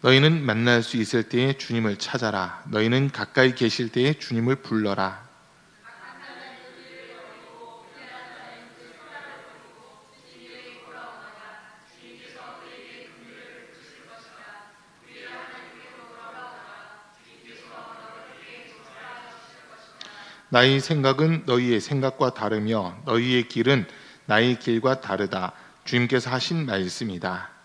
너희는 만날 수 있을 때에 주님을 찾아라. 너희는 가까이 계실 때에 주님을 불러라. 나의 생각은 너희의 생각과 다르며 너희의 길은 나의 길과 다르다. 주님께서 하신 말씀이다.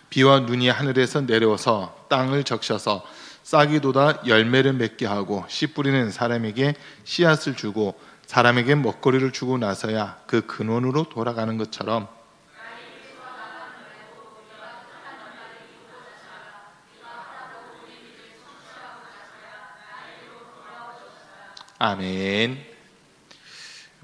비와 눈이 하늘에서 내려와서 땅을 적셔서 싹이 돋아 열매를 맺게 하고 씨 뿌리는 사람에게 씨앗을 주고 사람에게 먹거리를 주고 나서야 그 근원으로 돌아가는 것처럼 아멘.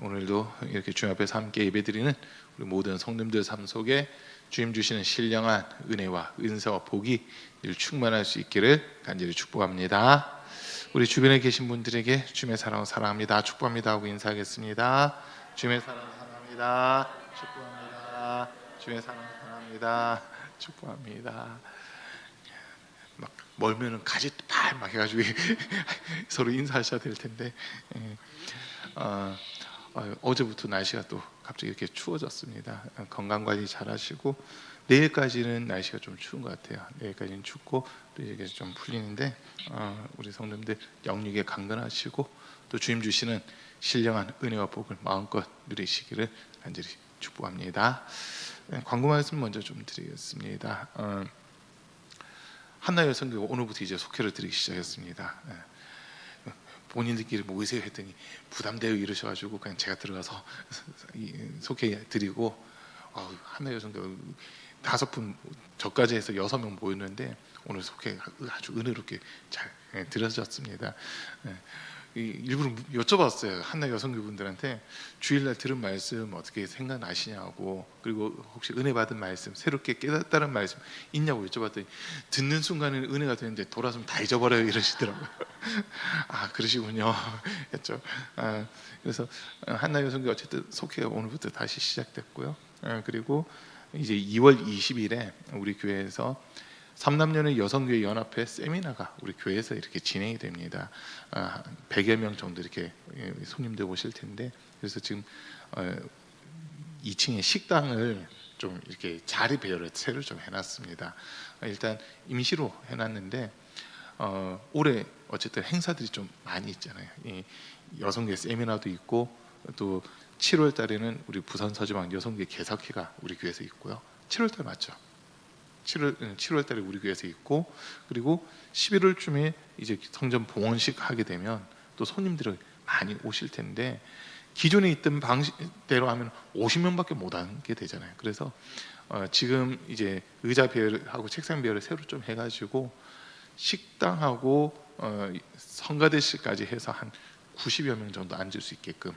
오늘도 이렇게 주님 앞에서 함께 예배드리는 우리 모든 성도님들 삶 속에 주님 주시는 신령한 은혜와 은사와 복이 늘 충만할 수 있기를 간절히 축복합니다. 우리 주변에 계신 분들에게 주님의 사랑 사랑합니다, 축복합니다 하고 인사하겠습니다. 주님의 사랑 사랑합니다, 축복합니다. 주님의 사랑 사랑합니다, 축복합니다. 막 멀면은 가짓발 막 해가지고 서로 인사하셔야 될 텐데 어제부터 날씨가 또 갑자기 이렇게 추워졌습니다. 건강 관리 잘 하시고 내일까지는 날씨가 좀 추운 것 같아요. 내일까지는 춥고 또 이게 좀 풀리는데 우리 성도님들 영육에 강건하시고 또 주님 주시는 신령한 은혜와 복을 마음껏 누리시기를 간절히 축복합니다. 광고 말씀 먼저 좀 드리겠습니다. 한나 여성교회 오늘부터 이제 속회를 드리기 시작했습니다. 본인들끼리 모이세요 했더니 부담돼요 이러셔가지고 그냥 제가 들어가서 속회 드리고 한나 여성교회 5분 저까지 해서 6명 모였는데 오늘 속회 아주 은혜롭게 잘 드려졌습니다. 일부러 여쭤봤어요. 한나 여성교분들한테 주일날 들은 말씀 어떻게 생각나시냐고, 그리고 혹시 은혜 받은 말씀, 새롭게 깨닫다는 말씀 있냐고 여쭤봤더니 듣는 순간에는 은혜가 되는데 돌아서면 다 잊어버려요 이러시더라고요. 아 그러시군요 했죠. 그래서 한나 여성교 어쨌든 속회가 오늘부터 다시 시작됐고요. 그리고 이제 2월 20일에 우리 교회에서 삼남년의 여성교회 연합회 세미나가 우리 교회에서 이렇게 진행이 됩니다. 100여 명 정도 이렇게 손님들 오실 텐데, 그래서 지금 2층에 식당을 좀 이렇게 자리 배열을 새로 좀 해놨습니다. 일단 임시로 해놨는데 올해 어쨌든 행사들이 좀 많이 있잖아요. 이 여성교회 세미나도 있고 또 7월 달에는 우리 부산 서지방 여성교회 개석회가 우리 교회에서 있고요. 7월 달 맞죠? 7월 달에 우리 교회에서 있고, 그리고 11월쯤에 이제 성전 봉헌식 하게 되면 또 손님들이 많이 오실 텐데 기존에 있던 방식대로 하면 50명밖에 못 하게 되잖아요. 그래서 지금 이제 의자 배열하고 책상 배열을 새로 좀 해가지고 식당하고 성가대실까지 해서 한 90여 명 정도 앉을 수 있게끔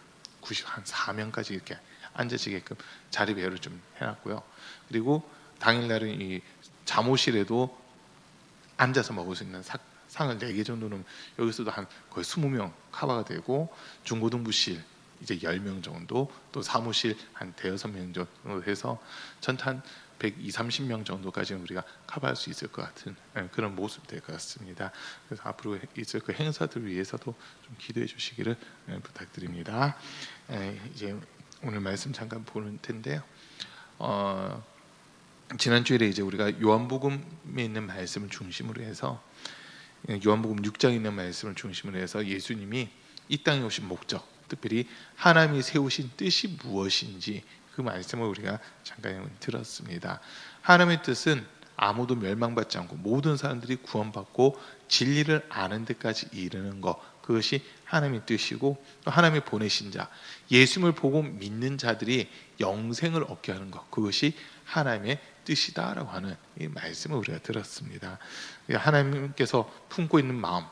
한 4명까지 이렇게 앉으시게끔 자리 배열을 좀 해놨고요. 그리고 당일날은 이 잠옷실에도 앉아서 먹을 수 있는 상을 4개 정도는 여기서도 한 거의 20명 커버가 되고, 중고등부실 이제 10명 정도, 또 사무실 한 5-6명 정도 해서 전체 한 120-30명 정도까지는 우리가 커버할 수 있을 것 같은 그런 모습이 될 것 같습니다. 그래서 앞으로 있을 그 행사들 위해서도 좀 기도해 주시기를 부탁드립니다. 이제 오늘 말씀 잠깐 보는 텐데요. 지난 주일에 이제 우리가 요한복음에 있는 말씀을 중심으로 해서 요한복음 6장에 있는 말씀을 중심으로 해서 예수님이 이 땅에 오신 목적, 특별히 하나님이 세우신 뜻이 무엇인지 그 말씀을 우리가 잠깐 들었습니다. 하나님의 뜻은 아무도 멸망받지 않고 모든 사람들이 구원받고 진리를 아는 데까지 이르는 것, 그것이 하나님의 뜻이고, 또 하나님이 보내신 자, 예수님을 보고 믿는 자들이 영생을 얻게 하는 것, 그것이 하나님의 뜻이다라고 하는 이 말씀을 우리가 들었습니다. 하나님께서 품고 있는 마음,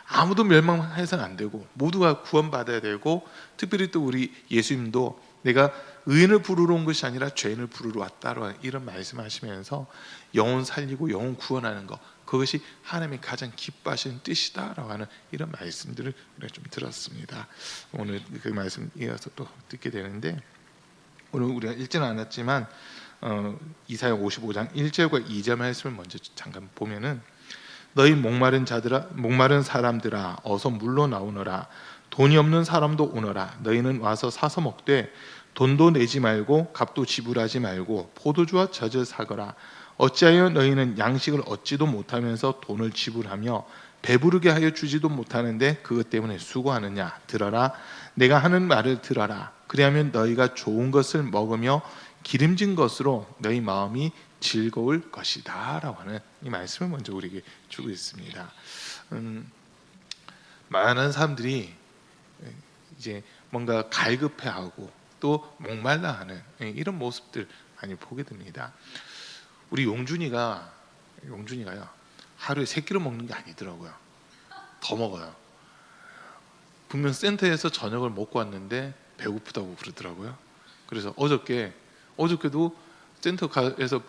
아무도 멸망해서는 안 되고 모두가 구원받아야 되고, 특별히 또 우리 예수님도 내가 의인을 부르러 온 것이 아니라 죄인을 부르러 왔다라고 이런 말씀하시면서 영혼 살리고 영혼 구원하는 것, 그것이 하나님이 가장 기뻐하시는 뜻이다라고 하는 이런 말씀들을 우리가 좀 들었습니다. 오늘 그 말씀 이어서 또 듣게 되는데, 오늘 우리가 읽지는 않았지만 이사야 55장 1절과 2절 말씀을 먼저 잠깐 보면은, 너희 목마른 자들아, 목마른 사람들아, 어서 물러나오너라. 돈이 없는 사람도 오너라. 너희는 와서 사서 먹되 돈도 내지 말고 값도 지불하지 말고 포도주와 젖을 사거라. 어찌하여 너희는 양식을 얻지도 못하면서 돈을 지불하며 배부르게 하여 주지도 못하는데 그것 때문에 수고하느냐. 들어라, 내가 하는 말을 들어라. 그리하면 너희가 좋은 것을 먹으며 기름진 것으로 너희 마음이 즐거울 것이다 라고 하는 이 말씀을 먼저 우리에게 주고 있습니다. 많은 사람들이 이제 뭔가 갈급해하고 또 목말라하는 이런 모습들 많이 보게 됩니다. 우리 용준이가요, 하루에 3끼를 먹는 게 아니더라고요. 더 먹어요. 분명 센터에서 저녁을 먹고 왔는데 배고프다고 그러더라고요. 그래서 어저께도 센터에서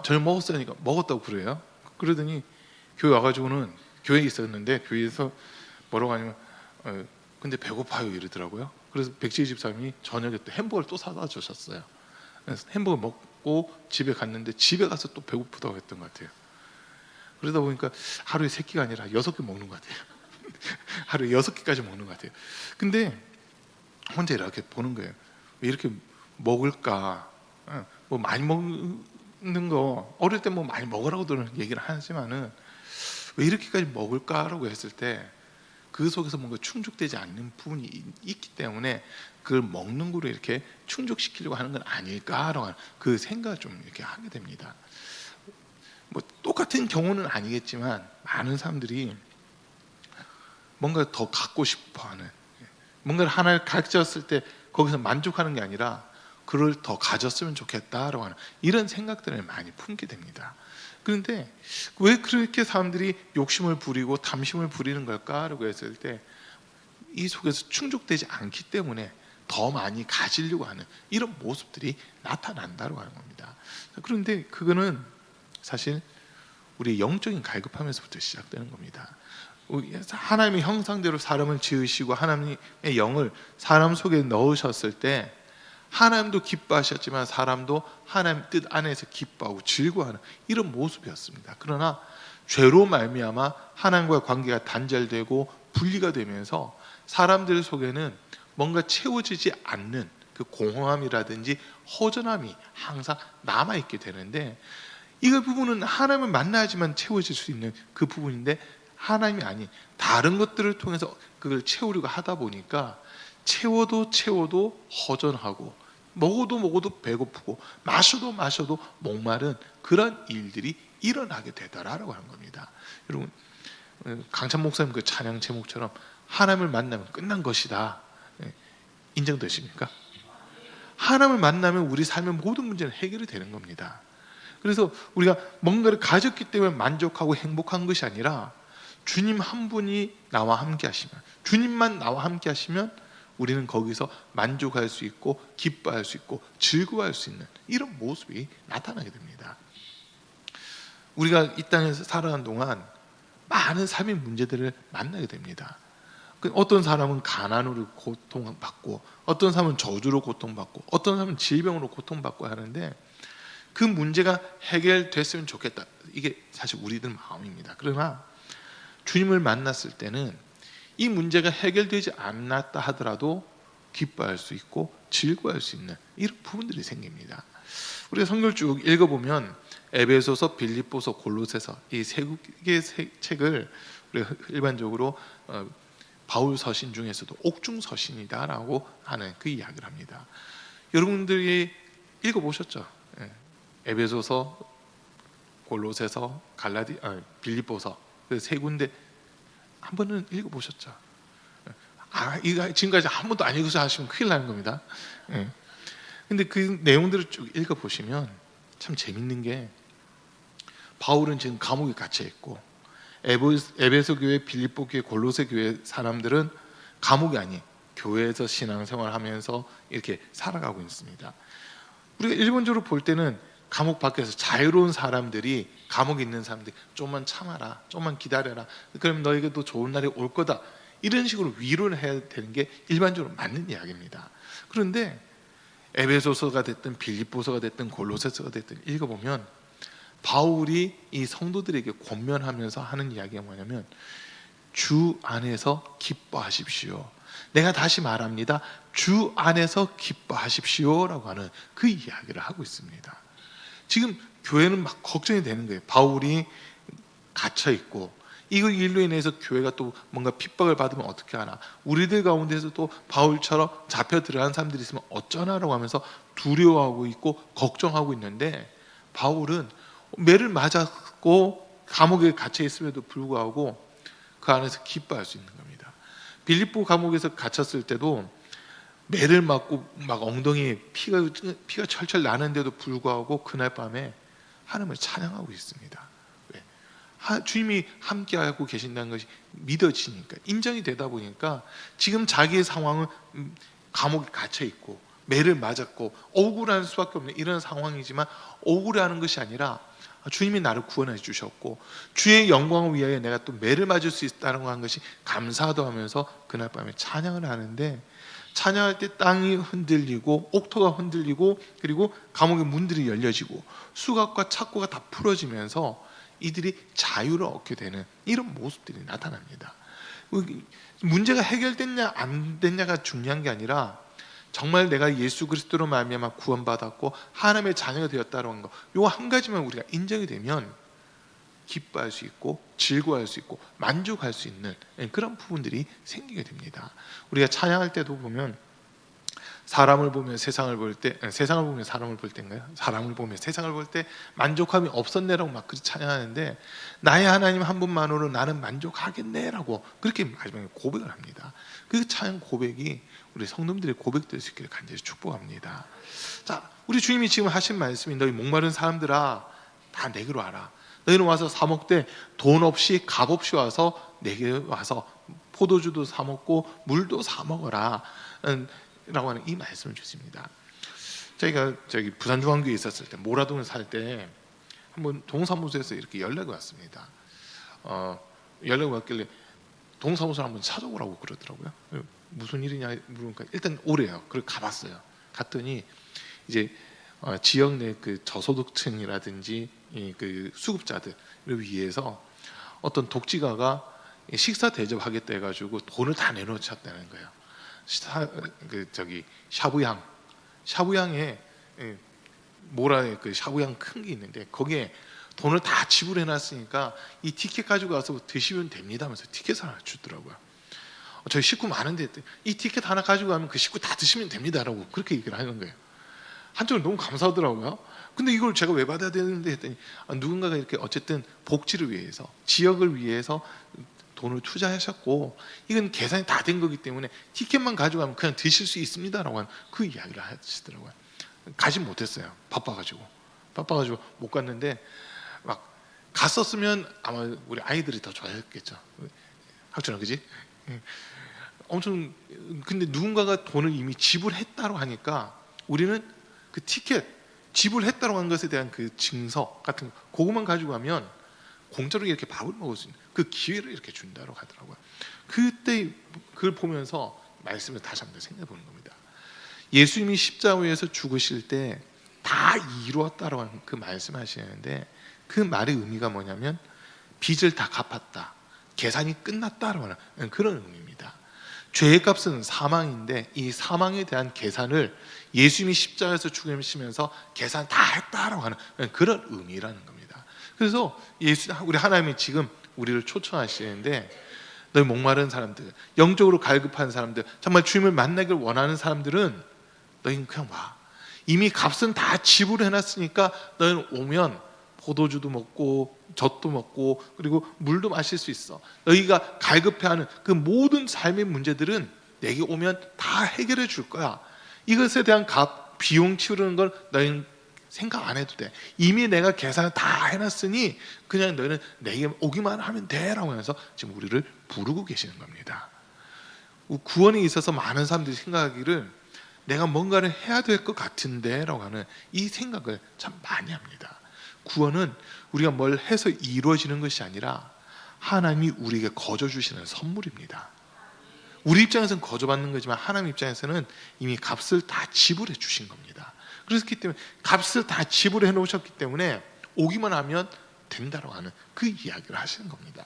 저녁 먹었으니까 먹었다고 그래요. 그러더니 교회 와가지고는, 교회에 있었는데 교회에서 뭐라고 하냐면 근데 배고파요 이러더라고요. 그래서 백지희 집사님이 저녁에 또 햄버거를 또 사다 주셨어요. 그래서 햄버거 먹고 집에 갔는데 집에 가서 또 배고프다고 했던 것 같아요. 그러다 보니까 하루에 3끼가 아니라 6개 먹는 것 같아요. 하루에 6끼까지 먹는 것 같아요. 근데 혼자 이렇게 보는 거예요. 왜 이렇게 먹을까? 뭐 많이 먹는 거, 어릴 때 뭐 많이 먹으라고들 얘기를 하지만은 왜 이렇게까지 먹을까라고 했을 때 그 속에서 뭔가 충족되지 않는 부분이 있기 때문에 그걸 먹는 거로 이렇게 충족시키려고 하는 건 아닐까라고 하는 그 생각을 좀 이렇게 하게 됩니다. 뭐 똑같은 경우는 아니겠지만 많은 사람들이 뭔가 더 갖고 싶어하는, 뭔가를 하나를 가졌을 때 거기서 만족하는 게 아니라 그걸 더 가졌으면 좋겠다라고 하는 이런 생각들을 많이 품게 됩니다. 그런데 왜 그렇게 사람들이 욕심을 부리고 탐심을 부리는 걸까라고 했을 때, 이 속에서 충족되지 않기 때문에 더 많이 가지려고 하는 이런 모습들이 나타난다고 하는 겁니다. 그런데 그거는 사실 우리의 영적인 갈급함에서부터 시작되는 겁니다. 하나님의 형상대로 사람을 지으시고 하나님의 영을 사람 속에 넣으셨을 때 하나님도 기뻐하셨지만 사람도 하나님 뜻 안에서 기뻐하고 즐거워하는 이런 모습이었습니다. 그러나 죄로 말미암아 하나님과 관계가 단절되고 분리가 되면서 사람들 속에는 뭔가 채워지지 않는 그 공허함이라든지 허전함이 항상 남아있게 되는데, 이 부분은 하나님을 만나야지만 채워질 수 있는 그 부분인데 하나님이 아닌 다른 것들을 통해서 그걸 채우려고 하다 보니까 채워도 허전하고 먹어도 배고프고 마셔도 목마른 그런 일들이 일어나게 되더라라고 하는 겁니다. 여러분, 강찬 목사님 그 찬양 제목처럼 하나님을 만나면 끝난 것이다, 인정되십니까? 하나님을 만나면 우리 삶의 모든 문제는 해결이 되는 겁니다. 그래서 우리가 뭔가를 가졌기 때문에 만족하고 행복한 것이 아니라 주님 한 분이 나와 함께 하시면, 주님만 나와 함께 하시면 우리는 거기서 만족할 수 있고 기뻐할 수 있고 즐거워할 수 있는 이런 모습이 나타나게 됩니다. 우리가 이 땅에서 살아가는 동안 많은 삶의 문제들을 만나게 됩니다. 어떤 사람은 가난으로 고통받고, 어떤 사람은 저주로 고통받고, 어떤 사람은 질병으로 고통받고 하는데, 그 문제가 해결됐으면 좋겠다, 이게 사실 우리들 마음입니다. 그러나 주님을 만났을 때는 이 문제가 해결되지 않았다 하더라도 기뻐할 수 있고 즐거워할 수 있는 이런 부분들이 생깁니다. 우리가 성경을 쭉 읽어보면 에베소서, 빌립보서, 골로새서 이 세 개의 책을 우리가 일반적으로 바울 서신 중에서도 옥중 서신이다라고 하는 그 이야기를 합니다. 여러분들이 읽어보셨죠? 에베소서, 골로새서, 빌립보서 그 세 군데 한 번은 읽어보셨죠? 이거 지금까지 한 번도 안 읽어서 하시면 큰일 나는 겁니다. 근데 그 내용들을 쭉 읽어보시면 참 재밌는 게, 바울은 지금 감옥에 갇혀 있고 에베소 교회, 빌립보 교회, 골로새 교회 사람들은 감옥이 아닌 교회에서 신앙생활하면서 이렇게 살아가고 있습니다. 우리가 일본적으로 볼 때는 감옥 밖에서 자유로운 사람들이 감옥에 있는 사람들이 좀만 참아라, 좀만 기다려라, 그러면 너에게도 좋은 날이 올 거다, 이런 식으로 위로를 해야 되는 게 일반적으로 맞는 이야기입니다. 그런데 에베소서가 됐든 빌립보서가 됐든 골로새서가 됐든 읽어보면 바울이 이 성도들에게 권면하면서 하는 이야기가 뭐냐면 주 안에서 기뻐하십시오. 내가 다시 말합니다. 주 안에서 기뻐하십시오 라고 하는 그 이야기를 하고 있습니다. 지금 교회는 막 걱정이 되는 거예요. 바울이 갇혀있고 이거 일로 인해서 교회가 또 뭔가 핍박을 받으면 어떻게 하나, 우리들 가운데서 또 바울처럼 잡혀 들어간 사람들이 있으면 어쩌나라고 하면서 두려워하고 있고 걱정하고 있는데, 바울은 매를 맞았고 감옥에 갇혀 있음에도 불구하고 그 안에서 기뻐할 수 있는 겁니다. 빌립보 감옥에서 갇혔을 때도 매를 맞고 막 엉덩이에 피가 철철 나는데도 불구하고 그날 밤에 하나님을 찬양하고 있습니다. 왜? 주님이 함께하고 계신다는 것이 믿어지니까, 인정이 되다 보니까 지금 자기의 상황은 감옥에 갇혀 있고 매를 맞았고 억울할 수밖에 없는 이런 상황이지만 억울해하는 것이 아니라 주님이 나를 구원해 주셨고 주의 영광을 위하여 내가 또 매를 맞을 수 있다는 것이 감사하다 하면서 그날 밤에 찬양을 하는데, 찬양할 때 땅이 흔들리고 옥토가 흔들리고 그리고 감옥의 문들이 열려지고 수갑과 착고가 다 풀어지면서 이들이 자유를 얻게 되는 이런 모습들이 나타납니다. 문제가 해결됐냐 안 됐냐가 중요한 게 아니라 정말 내가 예수 그리스도로 말미암아 구원받았고 하나님의 자녀가 되었다는 거, 요 한 가지만 우리가 인정이 되면 기뻐할 수 있고 즐거워할 수 있고 만족할 수 있는 그런 부분들이 생기게 됩니다. 우리가 찬양할 때도 보면 사람을 보면 세상을 볼 때, 세상을 보면 사람을 볼 때인가요? 사람을 보면 세상을 볼 때 만족함이 없었네라고 막 그렇게 찬양하는데, 나의 하나님 한 분만으로 나는 만족하겠네라고 그렇게 마지막에 고백을 합니다. 그 찬양 고백이 우리 성도들의 고백될 수 있기를 간절히 축복합니다. 자, 우리 주님이 지금 하신 말씀이 너희 목마른 사람들아 다 내게로 와라. 너희는 와서 사 먹되 돈 없이 값 없이 와서 내게 와서 포도주도 사 먹고 물도 사 먹어라 라고 하는 이 말씀을 주십니다. 저희가 저기 부산중앙교회에 있었을 때, 모라동에 살 때 한번 동사무소에서 이렇게 연락이 왔습니다. 연락이 왔길래 동사무소를 한번 찾아오라고 그러더라고요. 무슨 일이냐 물으니까 일단 오래요. 그래서 가봤어요. 갔더니 이제 지역 내 그 저소득층이라든지 그 수급자들을 위해서 어떤 독지가가 식사 대접하겠다 해가지고 돈을 다 내놓쳤다는 거예요. 그 저기 샤브양에 모라에 그 샤브양 큰 게 있는데 거기에 돈을 다 지불해놨으니까 이 티켓 가지고 가서 드시면 됩니다 하면서 티켓 하나 주더라고요. 저희 식구 많은데 이 티켓 하나 가지고 가면 그 식구 다 드시면 됩니다라고 그렇게 얘기를 하는 거예요. 한쪽으로 너무 감사하더라고요. 근데 이걸 제가 왜 받아야 되는데 했더니 누군가가 이렇게 어쨌든 복지를 위해서, 지역을 위해서 돈을 투자하셨고 이건 계산이 다 된 거기 때문에 티켓만 가져가면 그냥 드실 수 있습니다라고 하는 그 이야기를 하시더라고요. 가지 못했어요. 바빠가지고 못 갔는데, 막 갔었으면 아마 우리 아이들이 더 좋아했겠죠. 학준아, 그지? 엄청. 근데 누군가가 돈을 이미 지불했다고 하니까 우리는 그 티켓 지불했다고 한 것에 대한 그 증서 같은 거, 그것만 가지고 가면 공짜로 이렇게 밥을 먹을 수 있는 그 기회를 이렇게 준다고 하더라고요. 그때 그걸 보면서 말씀을 다시 한번 생각해 보는 겁니다. 예수님이 십자가에서 죽으실 때 다 이루었다라고 하는 그 말씀하시는데, 그 말의 의미가 뭐냐면 빚을 다 갚았다, 계산이 끝났다라고 하는 그런 의미입니다. 죄의 값은 사망인데 이 사망에 대한 계산을 예수님이 십자가에서 죽으시면서 계산 다 했다라고 하는 그런 의미라는 겁니다. 그래서 우리 하나님이 지금 우리를 초청하시는데, 너희 목마른 사람들, 영적으로 갈급한 사람들, 정말 주님을 만나길 원하는 사람들은 너희는 그냥 와. 이미 값은 다 지불해놨으니까 너희는 오면 포도주도 먹고 젖도 먹고 그리고 물도 마실 수 있어. 너희가 갈급해하는 그 모든 삶의 문제들은 내게 오면 다 해결해 줄 거야. 이것에 대한 비용 치르는 걸 너희는 생각 안 해도 돼. 이미 내가 계산을 다 해놨으니 그냥 너희는 내게 오기만 하면 돼 라고 하면서 지금 우리를 부르고 계시는 겁니다. 구원에 있어서 많은 사람들이 생각하기를 내가 뭔가를 해야 될 것 같은데 라고 하는 이 생각을 참 많이 합니다. 구원은 우리가 뭘 해서 이루어지는 것이 아니라 하나님이 우리에게 거저 주시는 선물입니다. 우리 입장에서는 거저 받는 거지만 하나님 입장에서는 이미 값을 다 지불해 주신 겁니다. 그렇기 때문에 값을 다 지불해 놓으셨기 때문에 오기만 하면 된다고 하는 그 이야기를 하시는 겁니다.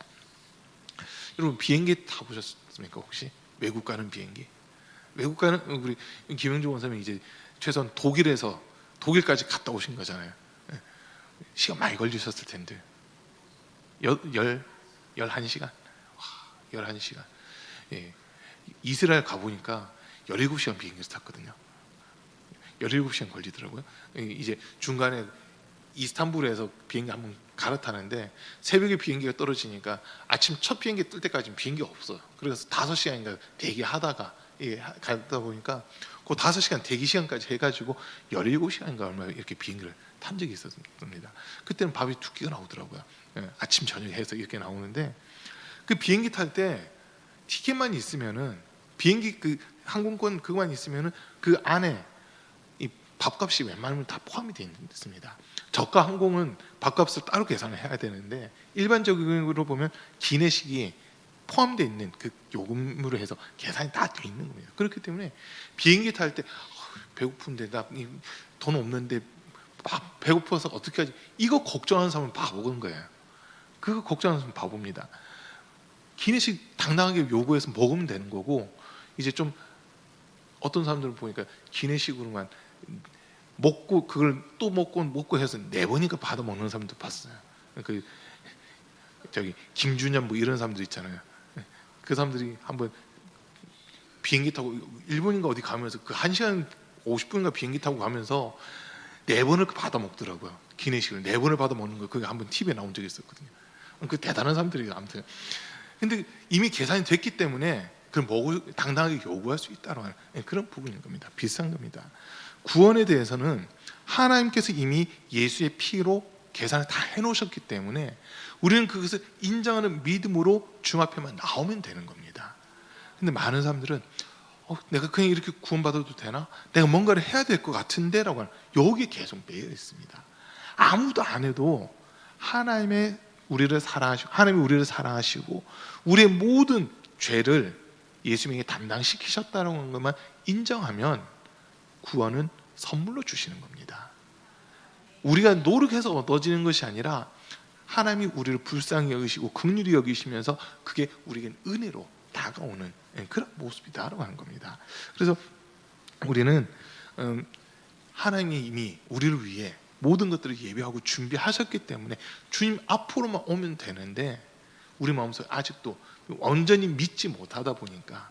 여러분, 비행기 타보셨습니까? 혹시 외국 가는 비행기? 외국 가는, 우리 김영주 원사님이 이제 최소한 독일까지 갔다 오신 거잖아요. 시간 많이 걸리셨을 텐데 11시간? 와, 11시간. 예. 이스라엘 가보니까 17시간 비행기에서 탔거든요. 17시간 걸리더라고요. 이제 중간에 이스탄불에서 비행기 한번 갈아타는데 새벽에 비행기가 떨어지니까 아침 첫 비행기 뜰 때까지는 비행기가 없어요. 그래서 5시간인가 대기하다가 가다 보니까 그 5시간 대기 시간까지 해가지고 17시간인가 얼마 이렇게 비행기를 탄 적이 있었습니다. 그때는 밥이 2끼가 나오더라고요. 아침 저녁 해서 이렇게 나오는데 그 비행기 탈 때 티켓만 있으면은 비행기 그 항공권 그거만 있으면은 그 안에 이 밥값이 웬만하면 다 포함이 되어 있습니다. 저가 항공은 밥값을 따로 계산을 해야 되는데 일반적으로 보면 기내식이 포함되어 있는 그 요금으로 해서 계산이 다 돼 있는 겁니다. 그렇기 때문에 비행기 탈 때 배고픈데 나 돈 없는데 배고파서 어떻게 하지? 이거 걱정하는 사람은 바보인 거예요. 그거 걱정하는 사람은 바보입니다. 기내식 당당하게 요구해서 먹으면 되는 거고, 이제 좀 어떤 사람들은 보니까 기내식으로만 먹고 그걸 또 먹고 해서 4번이니까 받아 먹는 사람도 봤어요. 그 저기 김준현 뭐 이런 사람들 있잖아요. 그 사람들이 한번 비행기 타고 일본인가 어디 가면서 그 1시간 50분인가 비행기 타고 가면서 4번을 받아 먹더라고요. 기내식을 4번을 받아 먹는 거, 그게 한번 TV에 나온 적이 있었거든요. 그 대단한 사람들이 아무튼. 근데 이미 계산이 됐기 때문에 그걸 당당하게 요구할 수 있다는 그런 부분인 겁니다. 비슷한 겁니다. 구원에 대해서는 하나님께서 이미 예수의 피로 계산을 다 해놓으셨기 때문에 우리는 그것을 인정하는 믿음으로 주 앞에만 나오면 되는 겁니다. 근데 많은 사람들은 내가 그냥 이렇게 구원받아도 되나? 내가 뭔가를 해야 될 것 같은데 라고 하는, 여기에 계속 매여 있습니다. 아무도 안 해도 하나님이 우리를 사랑하시고 우리의 모든 죄를 예수님에게 담당시키셨다는 것만 인정하면 구원은 선물로 주시는 겁니다. 우리가 노력해서 얻어지는 것이 아니라 하나님이 우리를 불쌍히 여기시고 긍휼히 여기시면서 그게 우리에게 은혜로 다가오는 그런 모습이다라고 하는 겁니다. 그래서 우리는 하나님이 이미 우리를 위해 모든 것들을 예비하고 준비하셨기 때문에 주님 앞으로만 오면 되는데, 우리 마음속에 아직도 완전히 믿지 못하다 보니까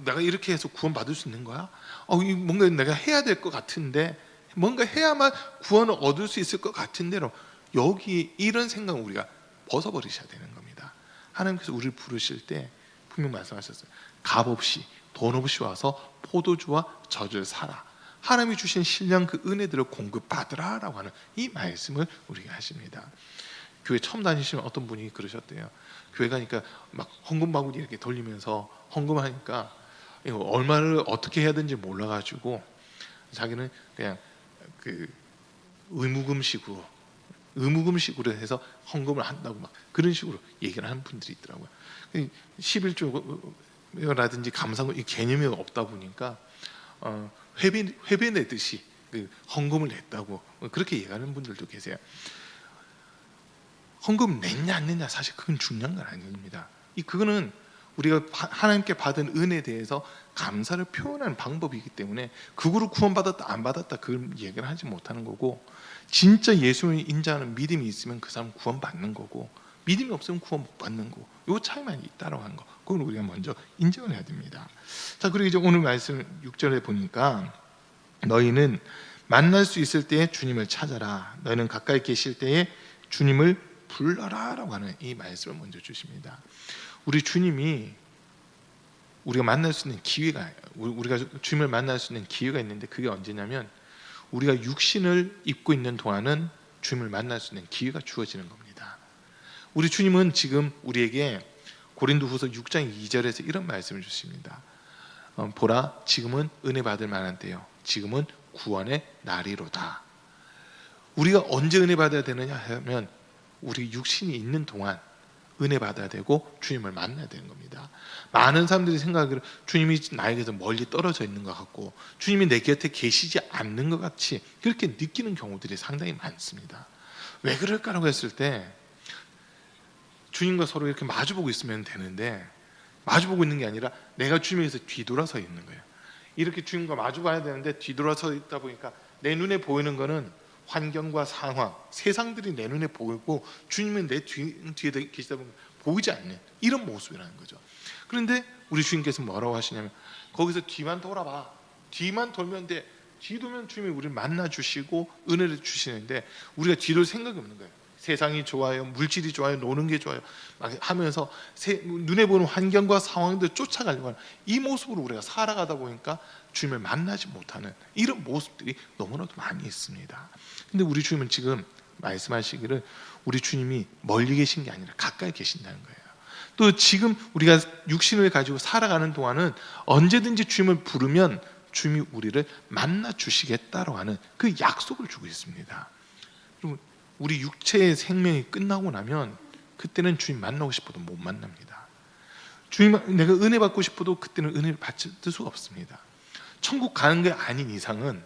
내가 이렇게 해서 구원받을 수 있는 거야? 뭔가 내가 해야 될 것 같은데, 뭔가 해야만 구원을 얻을 수 있을 것 같은데로, 여기 이런 생각을 우리가 벗어버리셔야 되는 겁니다. 하나님께서 우리를 부르실 때 분명 말씀하셨어요. 값 없이 돈 없이 와서 포도주와 젖을 사라. 하나님이 주신 신령 그 은혜들을 공급받으라 라고 하는 이 말씀을 우리에게 하십니다. 교회 처음 다니시면 어떤 분이 그러셨대요. 교회 가니까 막 헌금 바구니 이렇게 돌리면서 헌금하니까 이거 얼마를 어떻게 해야 되는지 몰라가지고 자기는 그냥 그 의무금식으로 해서 헌금을 한다고 막 그런 식으로 얘기를 하는 분들이 있더라고요. 11조라든지 감사금 이 개념이 없다 보니까 회비 내듯이 그 헌금을 냈다고 그렇게 얘기하는 분들도 계세요. 헌금 냈냐 안 냈냐 사실 그건 중요한 건 아닙니다. 그거는 우리가 하나님께 받은 은혜에 대해서 감사를 표현하는 방법이기 때문에 그거로 구원받았다 안 받았다 그걸 얘기를 하지 못하는 거고, 진짜 예수님을 인정하는 믿음이 있으면 그 사람 구원받는 거고, 믿음이 없으면 구원 못 받는 거, 요 차이만 있다라고 하는 거, 그건 우리가 먼저 인정을 해야 됩니다. 자, 그리고 이제 오늘 말씀 6절에 보니까 너희는 만날 수 있을 때에 주님을 찾아라, 너희는 가까이 계실 때에 주님을 불러라 라고 하는 이 말씀을 먼저 주십니다. 우리 주님이 우리가 만날 수 있는 기회가, 우리가 주님을 만날 수 있는 기회가 있는데 그게 언제냐면 우리가 육신을 입고 있는 동안은 주님을 만날 수 있는 기회가 주어지는 겁니다. 우리 주님은 지금 우리에게 고린도후서 6장 2절에서 이런 말씀을 주십니다. 보라, 지금은 은혜 받을 만한 때요, 지금은 구원의 날이로다. 우리가 언제 은혜 받아야 되느냐 하면 우리 육신이 있는 동안 은혜 받아야 되고 주님을 만나야 되는 겁니다. 많은 사람들이 생각하기로 주님이 나에게서 멀리 떨어져 있는 것 같고 주님이 내 곁에 계시지 않는 것 같이 그렇게 느끼는 경우들이 상당히 많습니다. 왜 그럴까라고 했을 때 주님과 서로 이렇게 마주보고 있으면 되는데 마주보고 있는 게 아니라 내가 주님에게서 뒤돌아서 있는 거예요. 이렇게 주님과 마주봐야 되는데 뒤돌아서 있다 보니까 내 눈에 보이는 거는 환경과 상황, 세상들이 내 눈에 보이고 주님은 내 뒤에 계시다 보면 보이지 않는 이런 모습이라는 거죠. 그런데 우리 주님께서 뭐라고 하시냐면 거기서 뒤만 돌아봐. 뒤만 돌면 돼. 뒤돌면 주님이 우리를 만나 주시고 은혜를 주시는데 우리가 뒤돌 생각이 없는 거예요. 세상이 좋아요, 물질이 좋아요, 노는 게 좋아요 막 하면서 눈에 보이는 환경과 상황들 쫓아가려고 하는 이 모습으로 우리가 살아가다 보니까 주님을 만나지 못하는 이런 모습들이 너무나도 많이 있습니다. 근데 우리 주님은 지금 말씀하시기를 우리 주님이 멀리 계신 게 아니라 가까이 계신다는 거예요. 또 지금 우리가 육신을 가지고 살아가는 동안은 언제든지 주님을 부르면 주님이 우리를 만나 주시겠다라고 하는 그 약속을 주고 있습니다. 여러분, 우리 육체의 생명이 끝나고 나면 그때는 주님 만나고 싶어도 못 만납니다. 주님, 내가 은혜 받고 싶어도 그때는 은혜를 받을 수가 없습니다. 천국 가는 게 아닌 이상은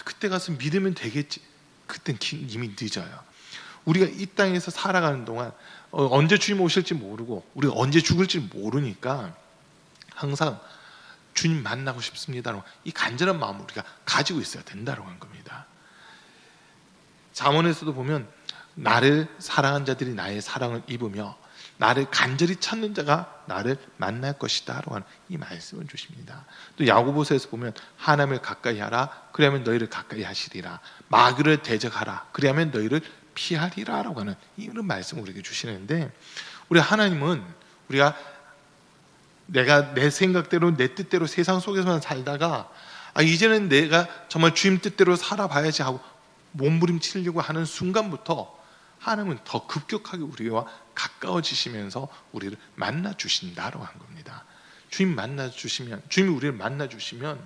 그때 가서 믿으면 되겠지. 그땐 이미 늦어요. 우리가 이 땅에서 살아가는 동안 언제 주님 오실지 모르고 우리가 언제 죽을지 모르니까 항상 주님 만나고 싶습니다라고 이 간절한 마음을 우리가 가지고 있어야 된다고 한 겁니다. 잠언에서도 보면 나를 사랑한 자들이 나의 사랑을 입으며 나를 간절히 찾는 자가 나를 만날 것이다 라고 하는 이 말씀을 주십니다. 또 야고보서에서 보면 하나님을 가까이 하라 그리하면 너희를 가까이 하시리라 마귀를 대적하라 그리하면 너희를 피하리라 라고 하는 이런 말씀을 우리에게 주시는데 우리 하나님은 우리가 내가 내 생각대로 내 뜻대로 세상 속에서만 살다가 이제는 내가 정말 주님 뜻대로 살아봐야지 하고 몸부림치려고 하는 순간부터 하나님은 더 급격하게 우리와 가까워지시면서 우리를 만나 주신다라고 한 겁니다. 주님 만나 주시면, 주님이 우리를 만나 주시면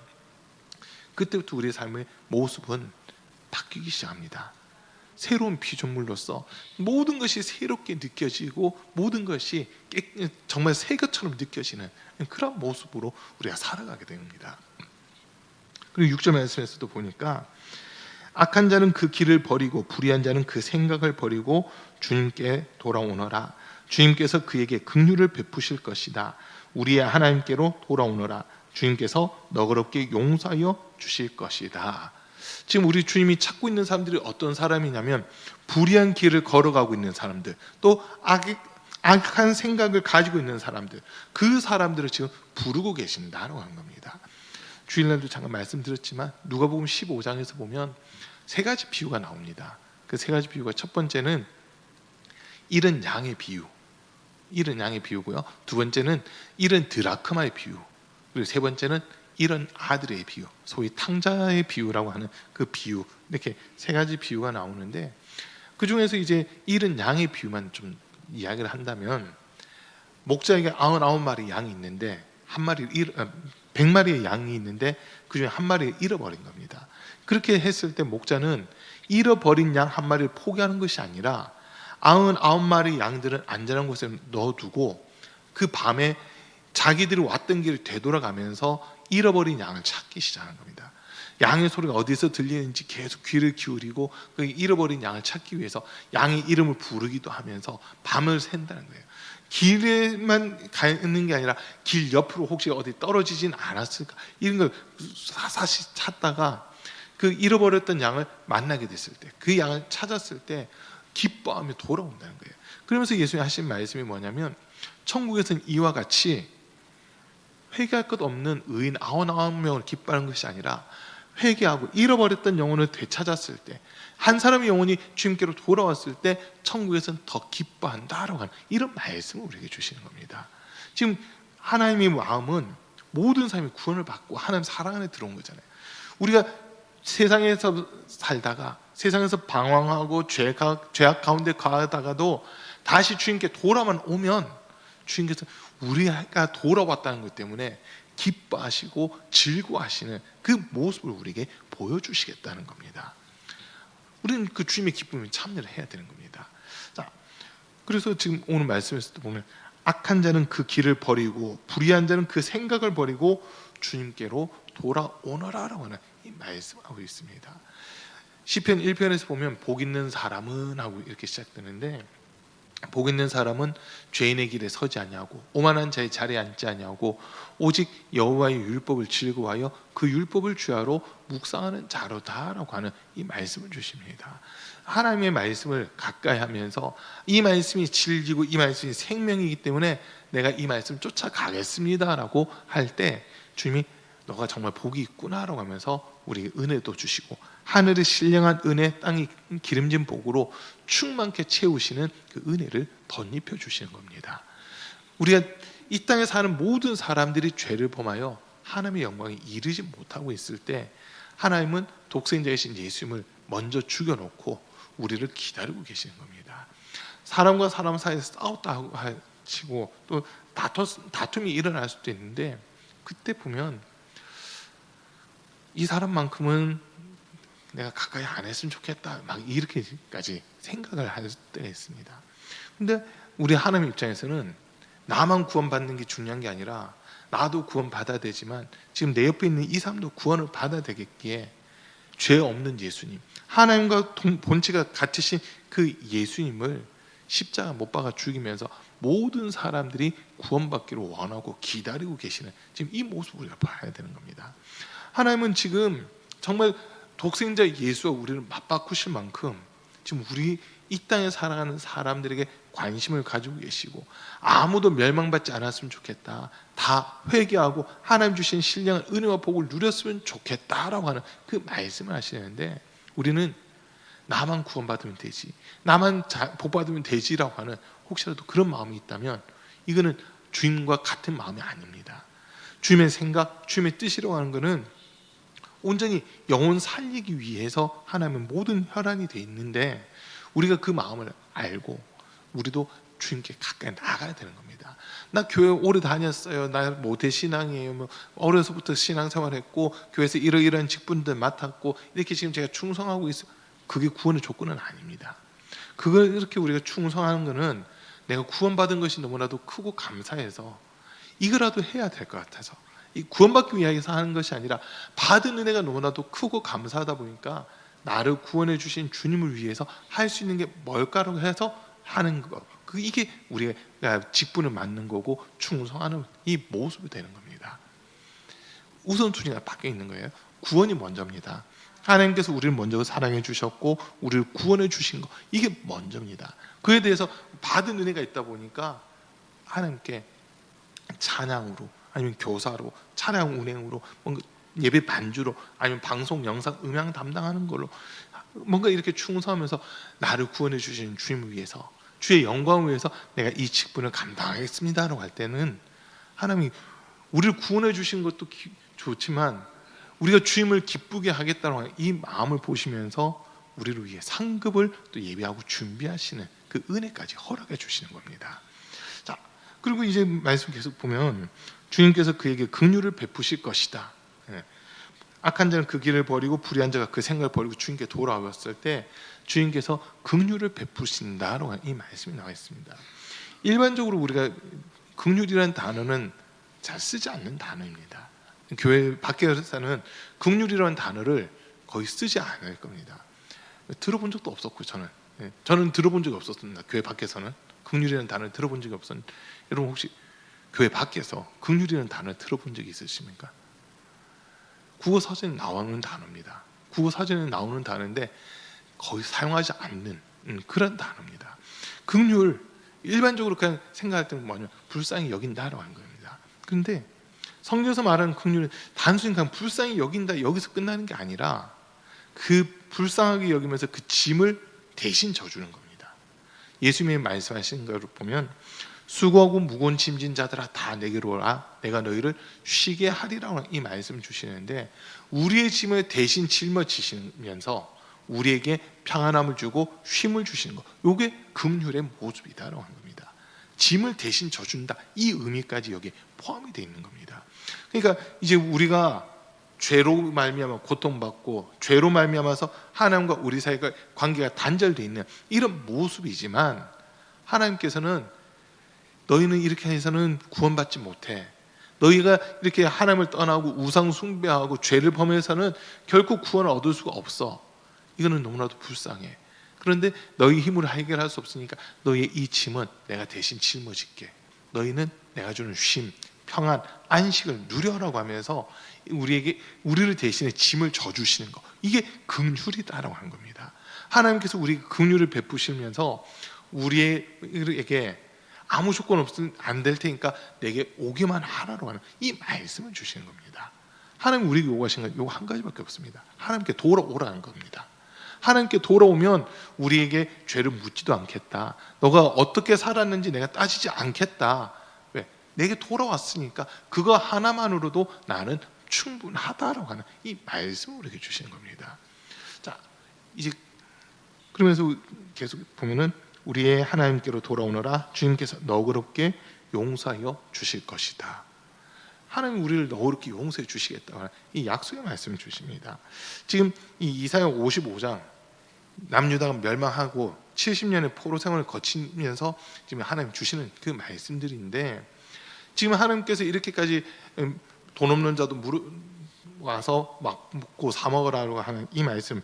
그때부터 우리의 삶의 모습은 바뀌기 시작합니다. 새로운 피조물로서 모든 것이 새롭게 느껴지고 모든 것이 정말 새 것처럼 느껴지는 그런 모습으로 우리가 살아가게 됩니다. 그리고 6절 말씀에서도 보니까 악한 자는 그 길을 버리고 불의한 자는 그 생각을 버리고 주님께 돌아오너라. 주님께서 그에게 긍휼을 베푸실 것이다. 우리의 하나님께로 돌아오너라. 주님께서 너그럽게 용서하여 주실 것이다. 지금 우리 주님이 찾고 있는 사람들이 어떤 사람이냐면 불의한 길을 걸어가고 있는 사람들, 또 악한 생각을 가지고 있는 사람들, 그 사람들을 지금 부르고 계신다라고 하는 겁니다. 주일날도 잠깐 말씀드렸지만 누가복음 15장에서 보면 세 가지 비유가 나옵니다. 그 세 가지 비유가 첫 번째는 잃은 양의 비유, 잃은 양의 비유고요. 두 번째는 잃은 드라크마의 비유, 그리고 세 번째는 잃은 아들의 비유, 소위 탕자의 비유라고 하는 그 비유, 이렇게 세 가지 비유가 나오는데 그 중에서 이제 잃은 양의 비유만 좀 이야기를 한다면 목자에게 99마리 양이 있는데 100마리의 양이 있는데 그중에 한 마리를 잃어버린 겁니다. 그렇게 했을 때 목자는 잃어버린 양 한 마리를 포기하는 것이 아니라 99마리 양들은 안전한 곳에 넣어두고 그 밤에 자기들이 왔던 길을 되돌아가면서 잃어버린 양을 찾기 시작하는 겁니다. 양의 소리가 어디서 들리는지 계속 귀를 기울이고 그 잃어버린 양을 찾기 위해서 양의 이름을 부르기도 하면서 밤을 샌다는 거예요. 길에만 가는 게 아니라 길 옆으로 혹시 어디 떨어지진 않았을까 이런 걸 사사시 찾다가 그 잃어버렸던 양을 만나게 됐을 때, 그 양을 찾았을 때 기뻐하며 돌아온다는 거예요. 그러면서 예수님이 하신 말씀이 뭐냐면 천국에서는 이와 같이 회개할 것 없는 의인 99명을 기뻐하는 것이 아니라 회개하고 잃어버렸던 영혼을 되찾았을 때, 한 사람의 영혼이 주님께로 돌아왔을 때 천국에서는 더 기뻐한다라고 하는 이런 말씀을 우리에게 주시는 겁니다. 지금 하나님의 마음은 모든 사람이 구원을 받고 하나님 사랑 안에 들어온 거잖아요. 우리가 세상에서 살다가 세상에서 방황하고 죄악 가운데 가다가도 다시 주님께 돌아만 오면 주님께서 우리가 돌아왔다는 것 때문에 기뻐하시고 즐거워하시는 그 모습을 우리에게 보여주시겠다는 겁니다. 우리는 그 주님의 기쁨에 참여를 해야 되는 겁니다. 자, 그래서 지금 오늘 말씀에서도 보면 악한 자는 그 길을 버리고 불의한 자는 그 생각을 버리고 주님께로 돌아오너라라고 하는 이 말씀하고 있습니다. 시편 1편에서 보면 복 있는 사람은 하고 이렇게 시작되는데, 복 있는 사람은 죄인의 길에 서지 아니하고 오만한 자의 자리에 앉지 아니하고 오직 여호와의 율법을 즐거워하여 그 율법을 주야로 묵상하는 자로다라고 하는 이 말씀을 주십니다. 하나님의 말씀을 가까이 하면서 이 말씀이 진리고 이 말씀이 생명이기 때문에 내가 이 말씀 쫓아가겠습니다라고 할 때 주님이 너가 정말 복이 있구나라고 하면서 우리에게 은혜도 주시고 하늘의 신령한 은혜, 땅이 기름진 복으로 충만케 채우시는 그 은혜를 덧입혀 주시는 겁니다. 우리가 이 땅에 사는 모든 사람들이 죄를 범하여 하나님의 영광에 이르지 못하고 있을 때 하나님은 독생자이신 예수님을 먼저 죽여놓고 우리를 기다리고 계시는 겁니다. 사람과 사람 사이에서 싸웠다 하시고 또 다툼이 일어날 수도 있는데, 그때 보면 이 사람만큼은 내가 가까이 안 했으면 좋겠다 막 이렇게까지 생각을 할 때가 있습니다. 근데 우리 하나님 입장에서는 나만 구원받는 게 중요한 게 아니라 나도 구원받아야 되지만 지금 내 옆에 있는 이 사람도 구원을 받아야 되겠기에 죄 없는 예수님, 하나님과 본체가 같으신 그 예수님을 십자가 못 박아 죽이면서 모든 사람들이 구원받기를 원하고 기다리고 계시는 지금 이 모습을 우리가 봐야 되는 겁니다. 하나님은 지금 정말 독생자 예수와 우리를 맞바꾸실 만큼 지금 우리 이 땅에 살아가는 사람들에게 관심을 가지고 계시고, 아무도 멸망받지 않았으면 좋겠다, 다 회개하고 하나님 주신 신령한 은혜와 복을 누렸으면 좋겠다라고 하는 그 말씀을 하시는데, 우리는 나만 구원받으면 되지, 나만 복받으면 되지라고 하는 혹시라도 그런 마음이 있다면 이거는 주님과 같은 마음이 아닙니다. 주님의 생각, 주님의 뜻이라고 하는 것은 온전히 영혼 살리기 위해서 하나님은 모든 혈안이 돼 있는데, 우리가 그 마음을 알고 우리도 주님께 가까이 나가야 되는 겁니다. 나 교회 오래 다녔어요, 나 모태 신앙이에요, 뭐 어려서부터 신앙생활했고 교회에서 이러이러한 직분들 맡았고 이렇게 지금 제가 충성하고 있어요. 그게 구원의 조건은 아닙니다. 그걸 이렇게 우리가 충성하는 것은 내가 구원받은 것이 너무나도 크고 감사해서 이거라도 해야 될 것 같아서, 이 구원받기 위해서 하는 것이 아니라 받은 은혜가 너무나도 크고 감사하다 보니까 나를 구원해 주신 주님을 위해서 할 수 있는 게 뭘까라고 해서 하는 거, 이게 우리가 직분을 맡는 거고 충성하는 이 모습이 되는 겁니다. 우선순위가 바뀌어 있는 거예요. 구원이 먼저입니다. 하나님께서 우리를 먼저 사랑해 주셨고 우리를 구원해 주신 거, 이게 먼저입니다. 그에 대해서 받은 은혜가 있다 보니까 하나님께 찬양으로 아니면 교사로 찬양 운행으로 뭔가 예배 반주로 아니면 방송 영상 음향 담당하는 걸로 뭔가 이렇게 충성하면서 나를 구원해 주신 주님을 위해서, 주의 영광을 위해서 내가 이 직분을 감당하겠습니다라고 할 때는 하나님이 우리를 구원해 주신 것도 좋지만 우리가 주님을 기쁘게 하겠다는 하는 이 마음을 보시면서 우리를 위해 상급을 또 예비하고 준비하시는 그 은혜까지 허락해 주시는 겁니다. 자, 그리고 이제 말씀 계속 보면 주님께서 그에게 긍휼을 베푸실 것이다. 악한 자는 그 길을 버리고 불의한 자가 그 생각을 버리고 주님께 돌아왔을 때 주님께서 긍휼을 베푸신다라고 이 말씀이 나와 있습니다. 일반적으로 우리가 긍휼이라는 단어는 잘 쓰지 않는 단어입니다. 교회 밖에서는 긍휼이라는 단어를 거의 쓰지 않을 겁니다. 들어본 적도 없었고 저는 들어본 적이 없었습니다. 교회 밖에서는 긍휼이라는 단어를 들어본 적이 없었는데, 여러분 혹시 교회 밖에서 긍휼이라는 단어를 들어본 적이 있으십니까? 국어 사전에 나오는 단어입니다. 국어 사전에 나오는 단어인데 거의 사용하지 않는 그런 단어입니다. 긍휼, 일반적으로 그냥 생각할 때는 뭐냐, 불쌍히 여긴다라고 하는 겁니다. 그런데 성경에서 말하는 긍휼은 단순히 그냥 불쌍히 여긴다 여기서 끝나는 게 아니라 그 불쌍하게 여기면서 그 짐을 대신 져주는 겁니다. 예수님이 말씀하신 것을 보면 수고하고 무거운 짐진 자들아 다 내게로 오라 내가 너희를 쉬게 하리라고 이 말씀을 주시는데, 우리의 짐을 대신 짊어지시면서 우리에게 평안함을 주고 쉼을 주시는 것, 이게 긍휼의 모습이다라고 하는 겁니다. 짐을 대신 져준다, 이 의미까지 여기에 포함이 되어 있는 겁니다. 그러니까 이제 우리가 죄로 말미암아 고통받고 죄로 말미암아서 하나님과 우리 사이가 관계가 단절되어 있는 이런 모습이지만, 하나님께서는 너희는 이렇게 해서는 구원받지 못해, 너희가 이렇게 하나님을 떠나고 우상 숭배하고 죄를 범해서는 결코 구원을 얻을 수가 없어, 이거는 너무나도 불쌍해. 그런데 너희 힘으로 해결할 수 없으니까 너희의 이 짐은 내가 대신 짊어질게, 너희는 내가 주는 쉼, 평안, 안식을 누려라고 하면서 우리를 대신에 짐을 져주시는 거, 이게 긍휼이다라고 하는 겁니다. 하나님께서 우리에게 긍휼을 베푸시면서 우리에게 아무 조건 없으면 안 될 테니까 내게 오기만 하라고 하는 이 말씀을 주시는 겁니다. 하나님 우리에게 요구하시는 건 요거 한 가지밖에 없습니다. 하나님께 돌아오라는 겁니다. 하나님께 돌아오면 우리에게 죄를 묻지도 않겠다, 너가 어떻게 살았는지 내가 따지지 않겠다. 왜? 내게 돌아왔으니까 그거 하나만으로도 나는 충분하다라고 하는 이 말씀을 우리에게 주시는 겁니다. 자, 이제 그러면서 계속 보면은 우리의 하나님께로 돌아오너라 주님께서 너그럽게 용서하여 주실 것이다. 하나님 우리를 너그럽게 용서해 주시겠다, 이 약속의 말씀을 주십니다. 지금 이 이사야 55장 남유다가 멸망하고 70년의 포로 생활을 거치면서 지금 하나님 주시는 그 말씀들인데, 지금 하나님께서 이렇게까지 돈 없는 자도 와서 막 묻고 사 먹으라고 하는 이 말씀,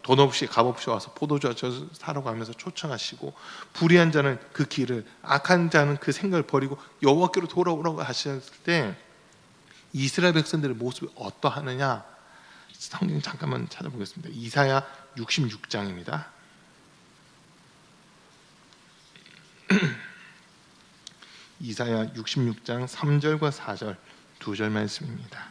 돈 없이 값 없이 와서 포도주 사라고 하면서 초청하시고, 불의한 자는 그 길을, 악한 자는 그 생각을 버리고 여호와께로 돌아오라고 하셨을 때 이스라엘 백성들의 모습이 어떠하느냐, 성경 잠깐만 찾아보겠습니다. 이사야 66장입니다. 이사야 66장 3절과 4절 두 절 말씀입니다.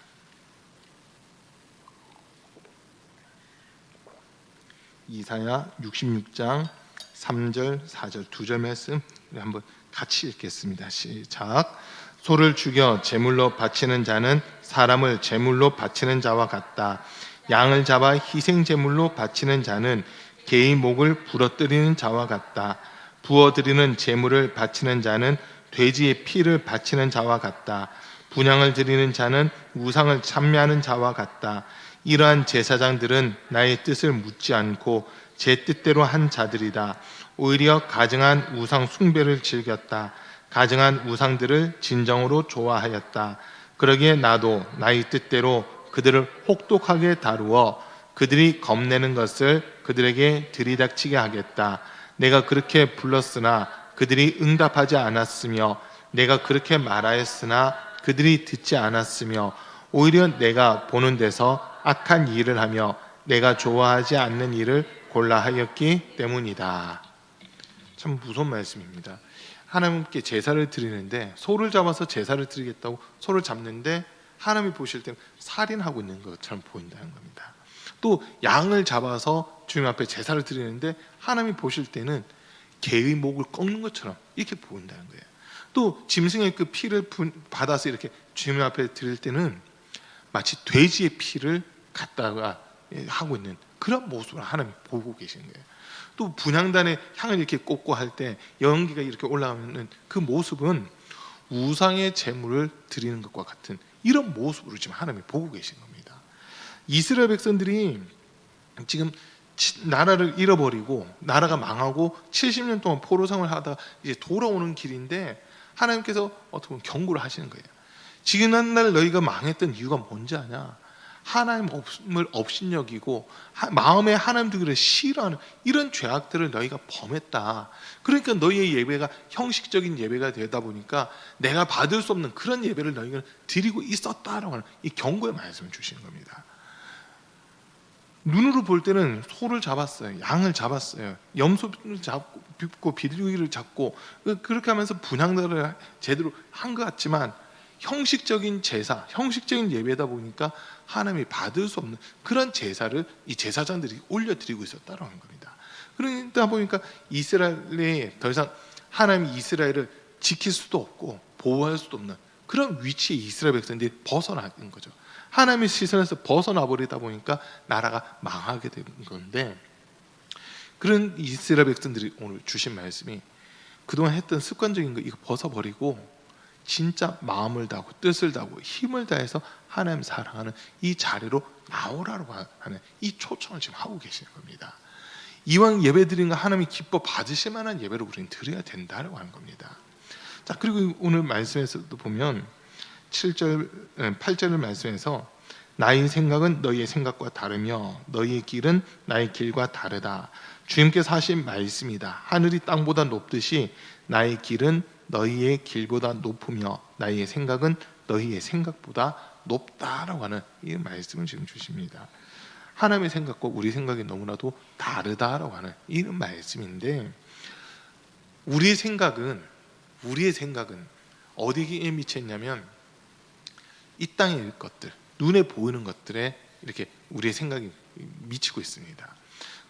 이사야 66장 3절 4절 두 절 말씀 한번 같이 읽겠습니다. 시작. 소를 죽여 제물로 바치는 자는 사람을 제물로 바치는 자와 같다. 양을 잡아 희생 제물로 바치는 자는 개의 목을 부러뜨리는 자와 같다. 부어드리는 제물을 바치는 자는 돼지의 피를 바치는 자와 같다. 분향을 드리는 자는 우상을 찬미하는 자와 같다. 이러한 제사장들은 나의 뜻을 묻지 않고 제 뜻대로 한 자들이다. 오히려 가증한 우상 숭배를 즐겼다. 가증한 우상들을 진정으로 좋아하였다. 그러기에 나도 나의 뜻대로 그들을 혹독하게 다루어 그들이 겁내는 것을 그들에게 들이닥치게 하겠다. 내가 그렇게 불렀으나 그들이 응답하지 않았으며 내가 그렇게 말하였으나 그들이 듣지 않았으며 오히려 내가 보는 데서 악한 일을 하며 내가 좋아하지 않는 일을 골라 하였기 때문이다. 참 무서운 말씀입니다. 하나님께 제사를 드리는데, 소를 잡아서 제사를 드리겠다고 소를 잡는데 하나님이 보실 때는 살인하고 있는 것처럼 보인다는 겁니다. 또 양을 잡아서 주님 앞에 제사를 드리는데 하나님이 보실 때는 개의 목을 꺾는 것처럼 이렇게 보인다는 거예요. 또 짐승의 그 피를 받아서 이렇게 주님 앞에 드릴 때는 마치 돼지의 피를 갖다가 하고 있는 그런 모습을 하나님 보고 계시는 거예요. 또 분향단에 향을 이렇게 꽂고 할 때 연기가 이렇게 올라오는 그 모습은 우상의 제물을 드리는 것과 같은 이런 모습으로 지금 하나님이 보고 계신 겁니다. 이스라엘 백성들이 지금 나라를 잃어버리고 나라가 망하고 70년 동안 포로 생활을 하다 이제 돌아오는 길인데, 하나님께서 어떻게 보면 경고를 하시는 거예요. 지난날 너희가 망했던 이유가 뭔지 아냐? 하나님을 업신여기고 마음에 하나님 두기를 싫어하는 이런 죄악들을 너희가 범했다. 그러니까 너희의 예배가 형식적인 예배가 되다 보니까 내가 받을 수 없는 그런 예배를 너희가 드리고 있었다라고 하는 이 경고의 말씀을 주시는 겁니다. 눈으로 볼 때는 소를 잡았어요, 양을 잡았어요, 염소를 잡고 비둘기를 잡고 그렇게 하면서 분향들을 제대로 한 것 같지만 형식적인 제사, 형식적인 예배다 보니까 하나님이 받을 수 없는 그런 제사를 이 제사장들이 올려드리고 있었다는 겁니다. 그러다 보니까 이스라엘에 더 이상 하나님이 이스라엘을 지킬 수도 없고 보호할 수도 없는 그런 위치에 이스라엘 백성들이 벗어나는 거죠. 하나님의 시선에서 벗어나 버리다 보니까 나라가 망하게 되는 건데, 그런 이스라엘 백성들이 오늘 주신 말씀이 그동안 했던 습관적인 거 이거 벗어버리고 진짜 마음을 다하고 뜻을 다하고 힘을 다해서 하나님 사랑하는 이 자리로 나오라고 하는 이 초청을 지금 하고 계시는 겁니다. 이왕 예배 드리는 거 하나님이 기뻐 받으실 만한 예배를 우리는 드려야 된다고 하는 겁니다. 자, 그리고 오늘 말씀에서도 보면 8절 말씀에서 나의 생각은 너희의 생각과 다르며 너희의 길은 나의 길과 다르다. 주님께서 하신 말씀이다. 하늘이 땅보다 높듯이 나의 길은 너희의 길보다 높으며 나의 생각은 너희의 생각보다 높다라고 하는 이 말씀을 지금 주십니다. 하나님의 생각과 우리 생각이 너무나도 다르다라고 하는 이런 말씀인데, 우리의 생각은 어디에 미쳐 있냐면 이 땅의 것들, 눈에 보이는 것들에 이렇게 우리의 생각이 미치고 있습니다.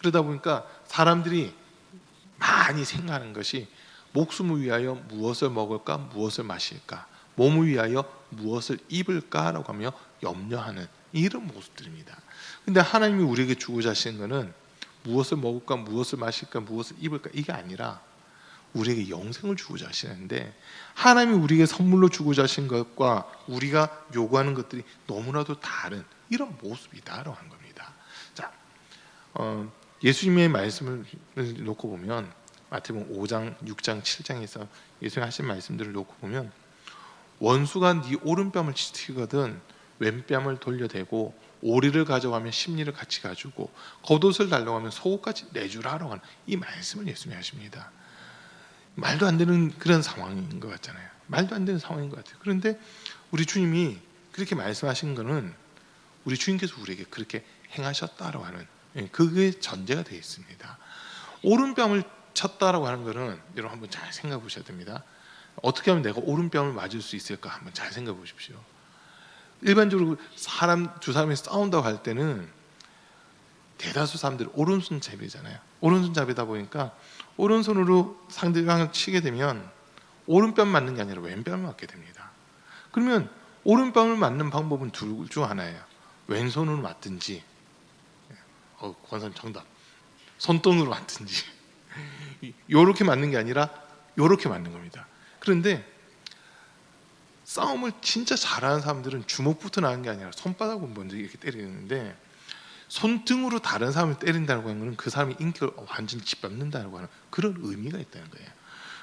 그러다 보니까 사람들이 많이 생각하는 것이 목숨을 위하여 무엇을 먹을까, 무엇을 마실까, 몸을 위하여 무엇을 입을까라고 하며 염려하는 이런 모습들입니다. 근데 하나님이 우리에게 주고자 하시는 것은 무엇을 먹을까, 무엇을 마실까, 무엇을 입을까, 이게 아니라 우리에게 영생을 주고자 하시는데, 하나님이 우리에게 선물로 주고자 하신 것과 우리가 요구하는 것들이 너무나도 다른 이런 모습이다라고 하는 겁니다. 자, 예수님의 말씀을 놓고 보면 마태복음 5장, 6장, 7장에서 예수님이 하신 말씀들을 놓고 보면 원수가 네 오른뺨을 치거든 왼뺨을 돌려대고 오리를 가져가면 심리를 같이 가지고 겉옷을 달라고 하면 속옷까지 내주라라고 하는 이 말씀을 예수님이 하십니다. 말도 안 되는 그런 상황인 것 같잖아요. 말도 안 되는 상황인 것 같아요. 그런데 우리 주님이 그렇게 말씀하신 거는 우리 주님께서 우리에게 그렇게 행하셨다라고 하는, 그게 전제가 되어 있습니다. 오른뺨을 쳤다라고 하는 거는 여러분 한번 잘 생각해 보셔야 됩니다. 어떻게 하면 내가 오른뺨을 맞을 수 있을까 한번 잘 생각해 보십시오. 일반적으로 두 사람이 싸운다고 할 때는 대다수 사람들이 오른손잡이잖아요. 오른손잡이다 보니까 오른손으로 상대방을 치게 되면 오른뺨 맞는 게 아니라 왼뺨을 맞게 됩니다. 그러면 오른뺨을 맞는 방법은 둘 중 하나예요. 왼손으로 맞든지, 권사님 정답, 손등으로 맞든지, 요렇게 맞는 게 아니라 요렇게 맞는 겁니다. 그런데 싸움을 진짜 잘하는 사람들은 주먹부터 나는 게 아니라 손바닥으로 먼저 이렇게 때리는데, 손등으로 다른 사람을 때린다는 거는 그 사람의 인격을 완전히 짓밟는다는 하는 그런 의미가 있다는 거예요.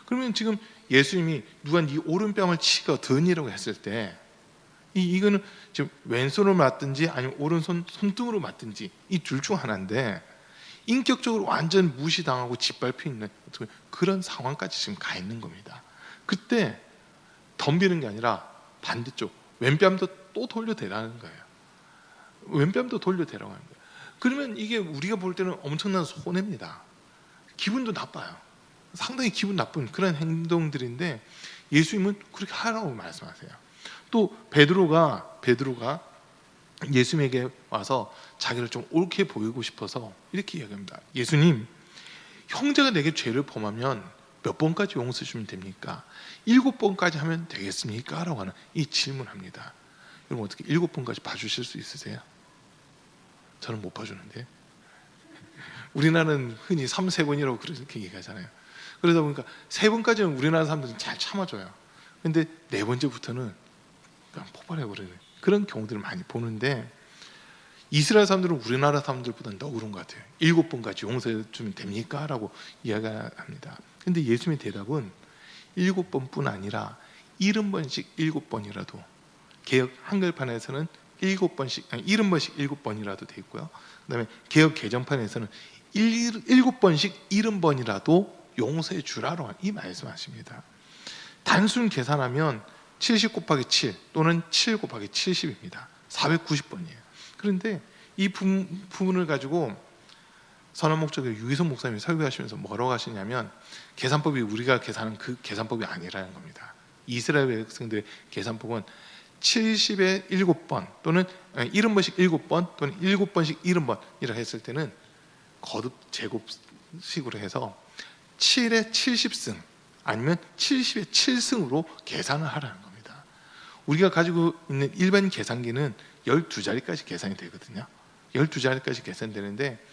그러면 지금 예수님이 누가 네 오른뺨을 치거든이라고 했을 때 이거는 지금 왼손으로 맞든지 아니면 오른손 손등으로 맞든지 이 둘 중 하나인데, 인격적으로 완전 무시당하고 짓밟혀 있는 그런 상황까지 지금 가 있는 겁니다. 그때 덤비는 게 아니라 반대쪽 왼뺨도 또 돌려대라는 거예요. 왼뺨도 돌려대라고 하는 거예요. 그러면 이게 우리가 볼 때는 엄청난 손해입니다. 기분도 나빠요. 상당히 기분 나쁜 그런 행동들인데 예수님은 그렇게 하라고 말씀하세요. 또 베드로가 예수님에게 와서 자기를 좀 옳게 보이고 싶어서 이렇게 이야기합니다. 예수님, 형제가 내게 죄를 범하면 몇 번까지 용서해 주면 됩니까? 7번까지 하면 되겠습니까? 라고 하는 이 질문합니다. 여러분 어떻게 7번까지 봐주실 수 있으세요? 저는 못 봐주는데, 우리나라는 흔히 3-3번이라고 그렇게 얘기하잖아요. 그러다 보니까 3번까지는 우리나라 사람들은 잘 참아줘요. 근데 4번째부터는 그냥 폭발해버리는 그런 경우들을 많이 보는데, 이스라엘 사람들은 우리나라 사람들보다는 더 그런 것 같아요. 7번까지 용서해 주면 됩니까? 라고 이야기합니다. 근데 예수님의 대답은 7번뿐 아니라 70번씩 7번이라도, 개역 한글판에서는 7번씩, 아니 70번씩 7번이라도 돼 있고요. 그다음에 개역 개정판에서는 7번씩 70번이라도 용서해 주라고 이 말씀하십니다. 단순 계산하면 70 곱하기 7 또는 7 곱하기 70입니다. 490번이에요. 그런데 이 부분을 가지고 선한 목적의 유기성 목사님이 설교하시면서 뭐라고 하시냐면, 계산법이 우리가 계산하는 그 계산법이 아니라는 겁니다. 이스라엘 백성들의 계산법은 70에 7번 또는 70번씩 7번 또는 7번씩 70번이라 했을 때는 거듭 제곱식으로 해서 7에 70승 아니면 70에 7승으로 계산을 하라는 겁니다. 우리가 가지고 있는 일반 계산기는 12자리까지 계산이 되거든요. 12자리까지 계산되는데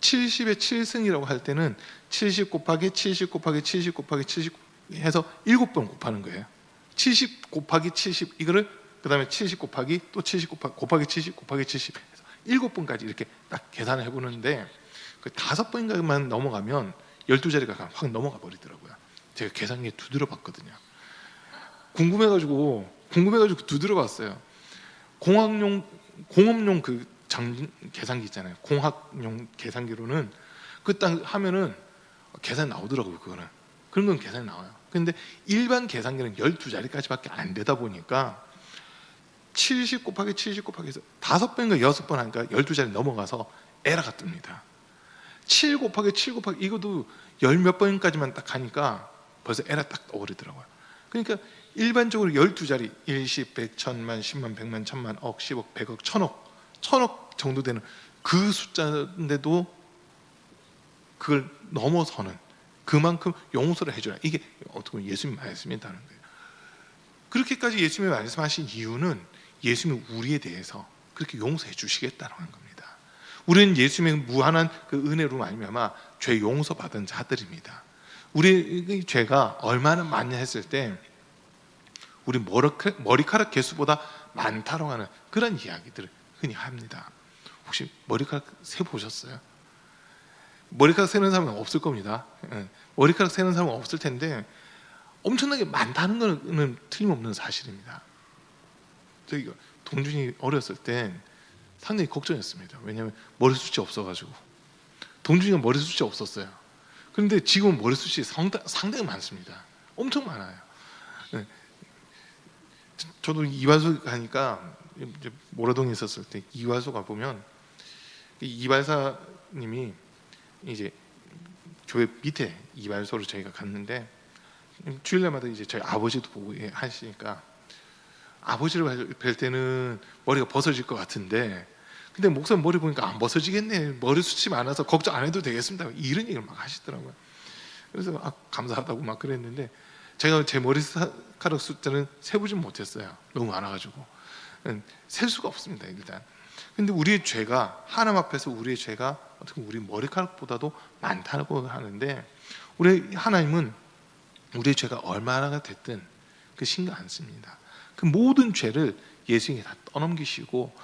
70에 7승이라고 할 때는 70 곱하기 70 곱하기 70 곱하기 70 해서 7번 곱하는 거예요. 70 곱하기 70 이거를 그 다음에 70 곱하기 또 70 곱하기 70 곱하기 70 해서 7번까지 이렇게 딱 계산을 해보는데 그 5번인가만 넘어가면 12자리가 확 넘어가 버리더라고요. 제가 계산기에 두드려 봤거든요. 궁금해가지고 두드려 봤어요. 공업용 그 계산기 있잖아요. 공학용 계산기로는 그 딱 하면은 계산이 나오더라고요. 그런 건 계산이 나와요. 근데 일반 계산기는 12자리까지밖에 안 되다 보니까 70 곱하기 70 곱하기 해서 5번인가 6번 하니까 12자리 넘어가서 에러가 뜹니다. 7 곱하기 7 곱하기 이것도 10몇 번까지만 딱 하니까 벌써 에러 딱 떠오르더라고요. 그러니까 일반적으로 12자리 1, 10, 100, 1000만, 10만, 100만, 1000만, 억, 10억, 100억, 1000억 정도 되는 그 숫자인데도 그걸 넘어서는 그만큼 용서를 해줘라. 이게 어떻게 보면 예수님 말씀이라는 거예요. 그렇게까지 예수님이 말씀하신 이유는 예수님이 우리에 대해서 그렇게 용서해 주시겠다는 겁니다. 우리는 예수님의 무한한 그 은혜로 말미암아 죄 용서받은 자들입니다. 우리의 죄가 얼마나 많냐 했을 때 우리 머리카락 개수보다 많다고 하는 그런 이야기들을 흔히 합니다. 혹시 머리카락 세보셨어요? 머리카락 세는 사람은 없을 겁니다. 머리카락 세는 사람은 없을 텐데 엄청나게 많다는 것은 틀림없는 사실입니다. 저희 동준이 어렸을 때 상당히 걱정했습니다. 왜냐하면 머리숱이 없어가지고. 동준이가 머리숱이 없었어요. 그런데 지금은 머리숱이 상당히 많습니다. 엄청 많아요. 저도 이발소 가니까 이제 모라동에 있었을 때 이발소 가 보면 이발사님이 이제 교회 밑에 이발소를 저희가 갔는데 주일날마다 이제 저희 아버지도 보고 하시니까 아버지를 뵐 때는 머리가 벗어질 것 같은데 근데 목사님 머리 보니까 안 벗어지겠네, 머리숱이 많아서 걱정 안 해도 되겠습니다, 이런 얘기를 막 하시더라고요. 그래서 감사하다고 막 그랬는데 제가 제 머리카락 숫자는 세보진 못했어요. 너무 많아가지고 셀 수가 없습니다 일단. 근데 우리의 죄가 하나님 앞에서 우리의 죄가 어떻게 보면 우리 머리카락보다도 많다고 하는데 우리 하나님은 우리의 죄가 얼마나 됐든 그 신경 안 씁니다. 그 모든 죄를 예수님이 다 떠넘기시고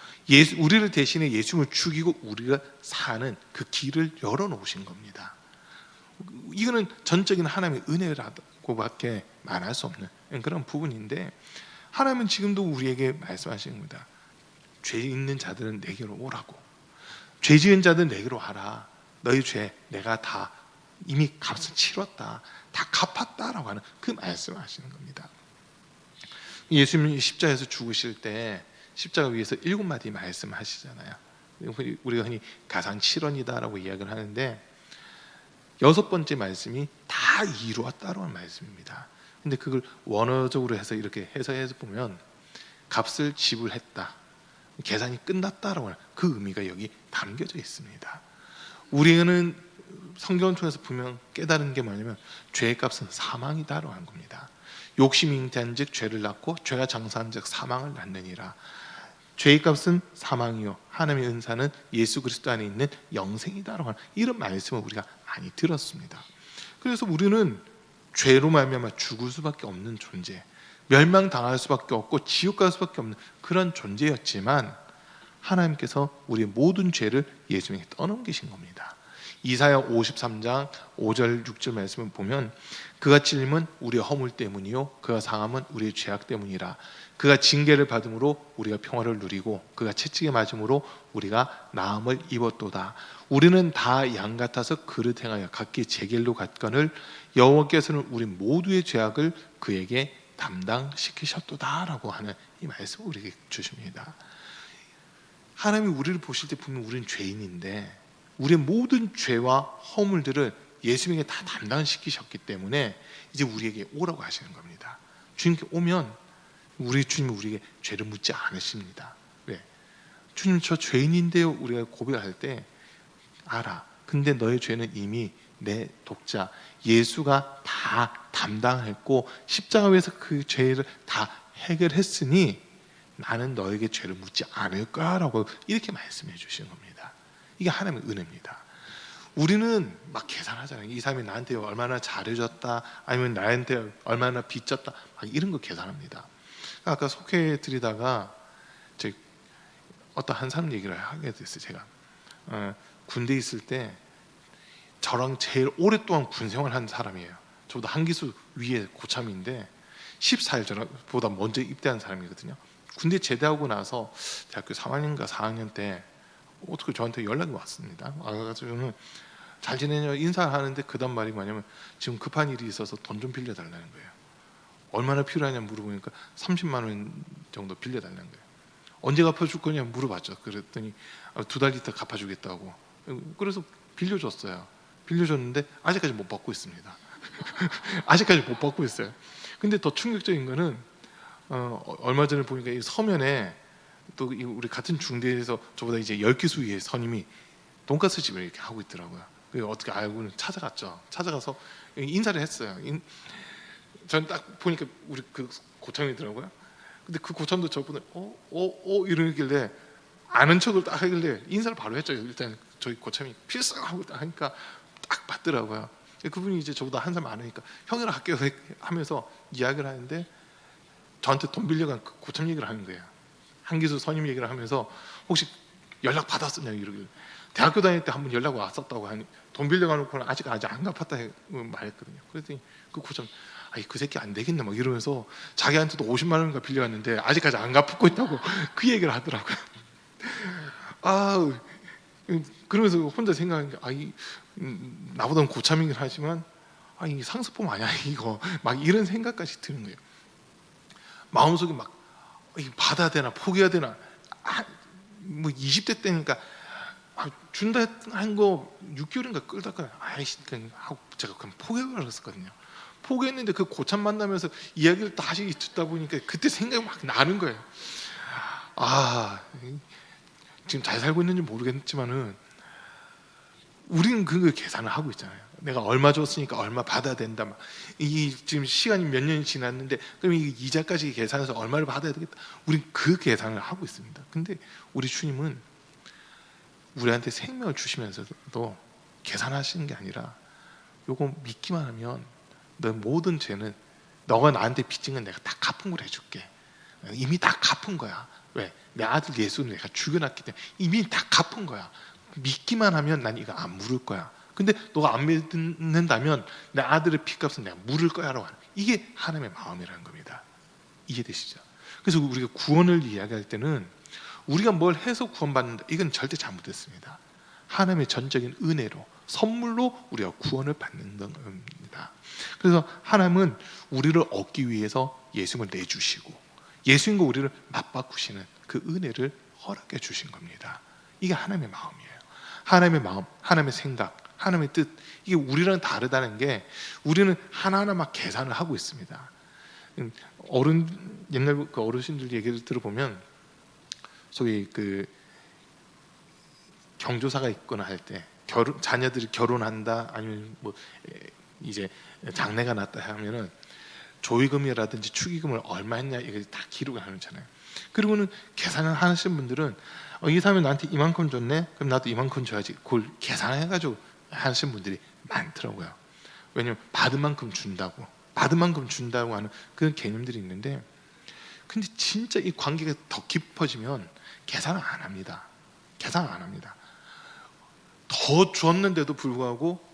우리를 대신해 예수님을 죽이고 우리가 사는 그 길을 열어놓으신 겁니다. 이거는 전적인 하나님의 은혜라고밖에 말할 수 없는 그런 부분인데 하나님은 지금도 우리에게 말씀하시는 겁니다. 죄 있는 자들은 내게로 오라고. 죄 지은 자들은 내게로 와라. 너희 죄 내가 다 이미 값을 치렀다, 다 갚았다라고 하는 그 말씀을 하시는 겁니다. 예수님이 십자가에서 죽으실 때 십자가 위에서 7마디 말씀하시잖아요. 우리가 흔히 가상칠언이다라고 이야기를 하는데 6번째 말씀이 다 이루었다라고 하는 말씀입니다. 근데 그걸 원어적으로 해서 이렇게 해석해서 보면 값을 지불했다, 계산이 끝났다라고 하는 그 의미가 여기 담겨져 있습니다. 우리는 성경을 통해서 분명 깨달은 게 뭐냐면 죄의 값은 사망이다라고 하는 겁니다. 욕심이 잉태한즉 죄를 낳고 죄가 장사한즉 사망을 낳느니라. 죄의 값은 사망이요 하나님의 은사는 예수 그리스도 안에 있는 영생이다라고 하는 이런 말씀을 우리가 많이 들었습니다. 그래서 우리는 죄로 말미암아 죽을 수밖에 없는 존재, 멸망당할 수밖에 없고 지옥 갈 수밖에 없는 그런 존재였지만 하나님께서 우리의 모든 죄를 예수님에게 떠넘기신 겁니다. 이사야 53장 5절 6절 말씀을 보면 그가 찔림은 우리의 허물 때문이요 그가 상함은 우리의 죄악 때문이라. 그가 징계를 받음으로 우리가 평화를 누리고 그가 채찍에 맞음으로 우리가 나음을 입었도다. 우리는 다 양 같아서 그릇 행하여 각기 제 길로 갔거늘 여호와께서는 우리 모두의 죄악을 그에게 담당시키셨도다라고 하는 이 말씀을 우리에게 주십니다. 하나님이 우리를 보실 때 분명 우리는 죄인인데 우리의 모든 죄와 허물들을 예수님에게 다 담당시키셨기 때문에 이제 우리에게 오라고 하시는 겁니다. 주님께 오면 우리 주님은 우리에게 죄를 묻지 않으십니다. 왜? 주님 저 죄인인데요 우리가 고백할 때 알아. 근데 너의 죄는 이미 내 독자 예수가 다 담당했고 십자가 위에서 그 죄를 다 해결했으니 나는 너에게 죄를 묻지 않을 거라고 이렇게 말씀해 주시는 겁니다. 이게 하나님의 은혜입니다. 우리는 막 계산하잖아요. 이 사람이 나한테 얼마나 잘해줬다, 아니면 나한테 얼마나 빚졌다, 막 이런 거 계산합니다. 아까 소개해드리다가 제 어떤 한 사람 얘기를 하게 됐어요. 제가 군대 있을 때 저랑 제일 오랫동안 군 생활한 사람이에요. 저보다 한 기수 위에 고참인데 14일 저보다 먼저 입대한 사람이거든요. 군대 제대하고 나서 대학교 3학년인가 4학년 때 어떻게 저한테 연락이 왔습니다. 와가지고는 잘 지내냐 인사하는데 그다음 말이 뭐냐면 지금 급한 일이 있어서 돈 좀 빌려달라는 거예요. 얼마나 필요하냐 물어보니까 30만 원 정도 빌려달라는 거예요. 언제 갚아줄 거냐 물어봤죠. 그랬더니 2달 있다 갚아주겠다고. 그래서 빌려줬어요. 빌려줬는데 아직까지 못 받고 있습니다. 아직까지 못 받고 있어요. 근데 더 충격적인 거는 얼마 전에 보니까 이 서면에 또 우리 같은 중대에서 저보다 이제 10기수 위에 선임이 돈가스 집을 이렇게 하고 있더라고요. 어떻게 알고는 찾아갔죠. 찾아가서 인사를 했어요. 저는 딱 보니까 우리 그 고참이더라고요. 근데 그 고참도 저분을 이러길래 아는 척을 딱 하길래 인사를 바로 했죠. 일단 저희 고참이 필승하고 딱 하니까 딱 받더라고요. 그분이 이제 저보다 한 살 많으니까 형이랑 할게요 하면서 이야기를 하는데 저한테 돈 빌려간 그 고참 얘기를 하는 거예요. 한기수 선임 얘기를 하면서 혹시 연락 받았었냐 이러길래 대학교 다닐 때 한번 연락 왔었다고 하니 돈 빌려가놓고는 아직 안 갚았다 말했거든요. 그랬더니 그 고참 그 새끼 안 되겠네 막 이러면서 자기한테도 50만 원인가 빌려갔는데 아직까지 안 갚고 있다고 그 얘기를 하더라고요. 그러면서 혼자 생각하는 게 나보다는 고참이긴 하지만 이 상습범 아니야 이거 막 이런 생각까지 드는 거예요. 마음속에 막 받아야 되나 포기해야 되나 뭐 20대 때니까 준다 한 거 6개월인가 끌다가 그냥 하고 제가 그냥 포기해버렸었거든요. 포기했는데 그 고참 만나면서 이야기를 다시 듣다 보니까 그때 생각이 막 나는 거예요. 지금 잘 살고 있는지 모르겠지만은 우리는 그 계산을 하고 있잖아요. 내가 얼마 줬으니까 얼마 받아야 된다. 지금 시간이 몇 년이 지났는데 그럼 이 이자까지 계산해서 얼마를 받아야 되겠다. 우린 그 계산을 하고 있습니다. 근데 우리 주님은 우리한테 생명을 주시면서도 계산하시는 게 아니라 요거 믿기만 하면 너 모든 죄는 너가 나한테 빚진 건 내가 다 갚은 걸 해줄게. 이미 다 갚은 거야. 왜? 내 아들 예수는 내가 죽여놨기 때문에 이미 다 갚은 거야. 믿기만 하면 난 이거 안 물을 거야. 근데 너가 안 믿는다면 내 아들의 피값은 내가 물을 거야 라고 하는, 이게 하나님의 마음이라는 겁니다. 이해되시죠? 그래서 우리가 구원을 이야기할 때는 우리가 뭘 해서 구원받는다, 이건 절대 잘못됐습니다. 하나님의 전적인 은혜로 선물로 우리가 구원을 받는 겁니다. 그래서 하나님은 우리를 얻기 위해서 예수님을 내주시고 예수님과 우리를 맞바꾸시는 그 은혜를 허락해 주신 겁니다. 이게 하나님의 마음이에요. 하나님의 마음, 하나님의 생각, 하나님의 뜻, 이게 우리랑 다르다는 게 우리는 하나하나 막 계산을 하고 있습니다. 옛날 그 어르신들 얘기를 들어보면 소위 그 경조사가 있거나 할 때 자녀들이 결혼한다 아니면 뭐 이제 장래가 났다 하면은 조의금이라든지 축의금을 얼마 했냐 이걸 다 기록을 하잖아요. 그리고는 계산을 하시는 분들은 이 사람이 나한테 이만큼 줬네, 그럼 나도 이만큼 줘야지. 그걸 계산해가지고 하시는 분들이 많더라고요. 왜냐면 받은 만큼 준다고 하는 그런 개념들이 있는데, 근데 진짜 이 관계가 더 깊어지면 계산을 안 합니다. 더 줬는데도 불구하고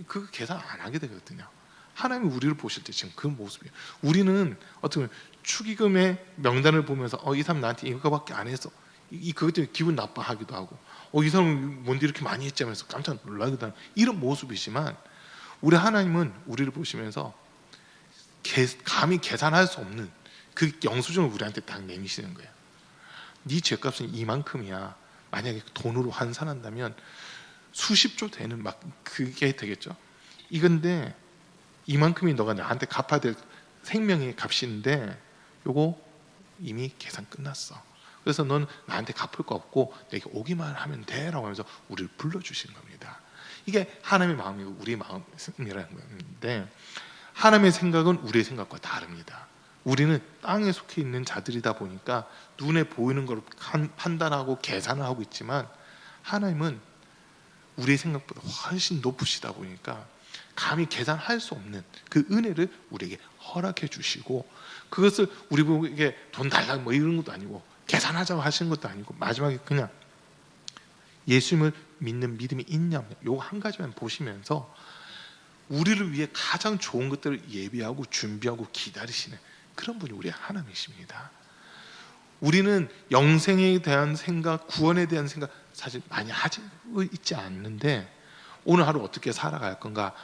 그 계산 안 하게 되거든요. 하나님이 우리를 보실 때 지금 그 모습이에요. 우리는 어떻게 보면 축의금의 명단을 보면서 이 사람 나한테 이거밖에 안 했어, 그것 때문에 기분 나빠하기도 하고 이 사람은 뭔데 이렇게 많이 했지 하면서 깜짝 놀라기도 하는 이런 모습이지만, 우리 하나님은 우리를 보시면서 감히 계산할 수 없는 그 영수증을 우리한테 딱 내미시는 거예요. 네 죄값은 이만큼이야. 만약에 돈으로 환산한다면 수십조 되는 막 그게 되겠죠. 이건데 이만큼이 너가 나한테 갚아야 될 생명의 값인데 요거 이미 계산 끝났어. 그래서 넌 나한테 갚을 거 없고 내게 오기만 하면 돼 라고 하면서 우리를 불러주시는 겁니다. 이게 하나님의 마음이고 우리의 마음이라는 건데, 하나님의 생각은 우리의 생각과 다릅니다. 우리는 땅에 속해 있는 자들이다 보니까 눈에 보이는 걸 판단하고 계산을 하고 있지만, 하나님은 우리의 생각보다 훨씬 높으시다 보니까 감히 계산할 수 없는 그 은혜를 우리에게 허락해 주시고, 그것을 우리에게 돈 달라 뭐 이런 것도 아니고 계산하자고 하시는 것도 아니고, 마지막에 그냥 예수님을 믿는 믿음이 있냐 요거 한 가지만 보시면서 우리를 위해 가장 좋은 것들을 예비하고 준비하고 기다리시는 그런 분이 우리 하나님이십니다. 우리는 영생에 대한 생각, 구원에 대한 생각 사실 많이 하지 있지 않는데, 오늘 하루 어떻게 살아갈 건가,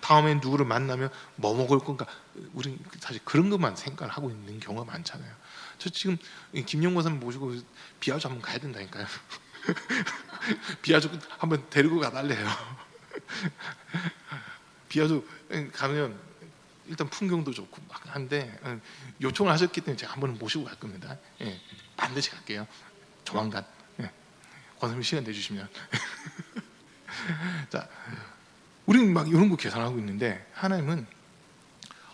다음에 누구를 만나면 뭐 먹을 건가, 우리 사실 그런 것만 생각을 하고 있는 경우가 많잖아요. 저 지금 김용건 선생님 모시고 비아주 한번 가야 된다니까요. 비아주 한번 데리고 가달래요. 비아주 가면 일단 풍경도 좋고 막 한데, 요청을 하셨기 때문에 제가 한번 모시고 갈 겁니다. 예, 반드시 갈게요. 조만간. 예, 권선생님 시간 내주시면. 자, 우리는 막 이런 거 계산하고 있는데, 하나님은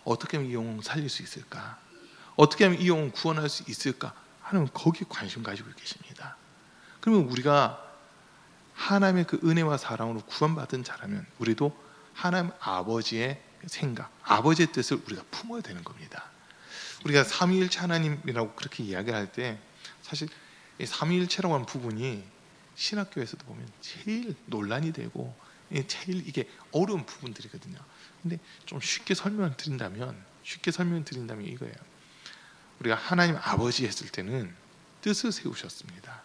어떻게 하면 이 영혼 살릴 수 있을까? 어떻게 하면 이 영혼 구원할 수 있을까? 하나님은 거기에 관심 가지고 계십니다. 그러면 우리가 하나님의 그 은혜와 사랑으로 구원받은 자라면 우리도 하나님 아버지의 생각, 아버지의 뜻을 우리가 품어야 되는 겁니다. 우리가 삼위일체 하나님이라고 그렇게 이야기할 때, 사실 삼위일체라고 하는 부분이 신학교에서도 보면 제일 논란이 되고 제일 이게 어려운 부분들이거든요. 근데 좀 쉽게 설명을 드린다면 이거예요. 우리가 하나님 아버지 했을 때는 뜻을 세우셨습니다.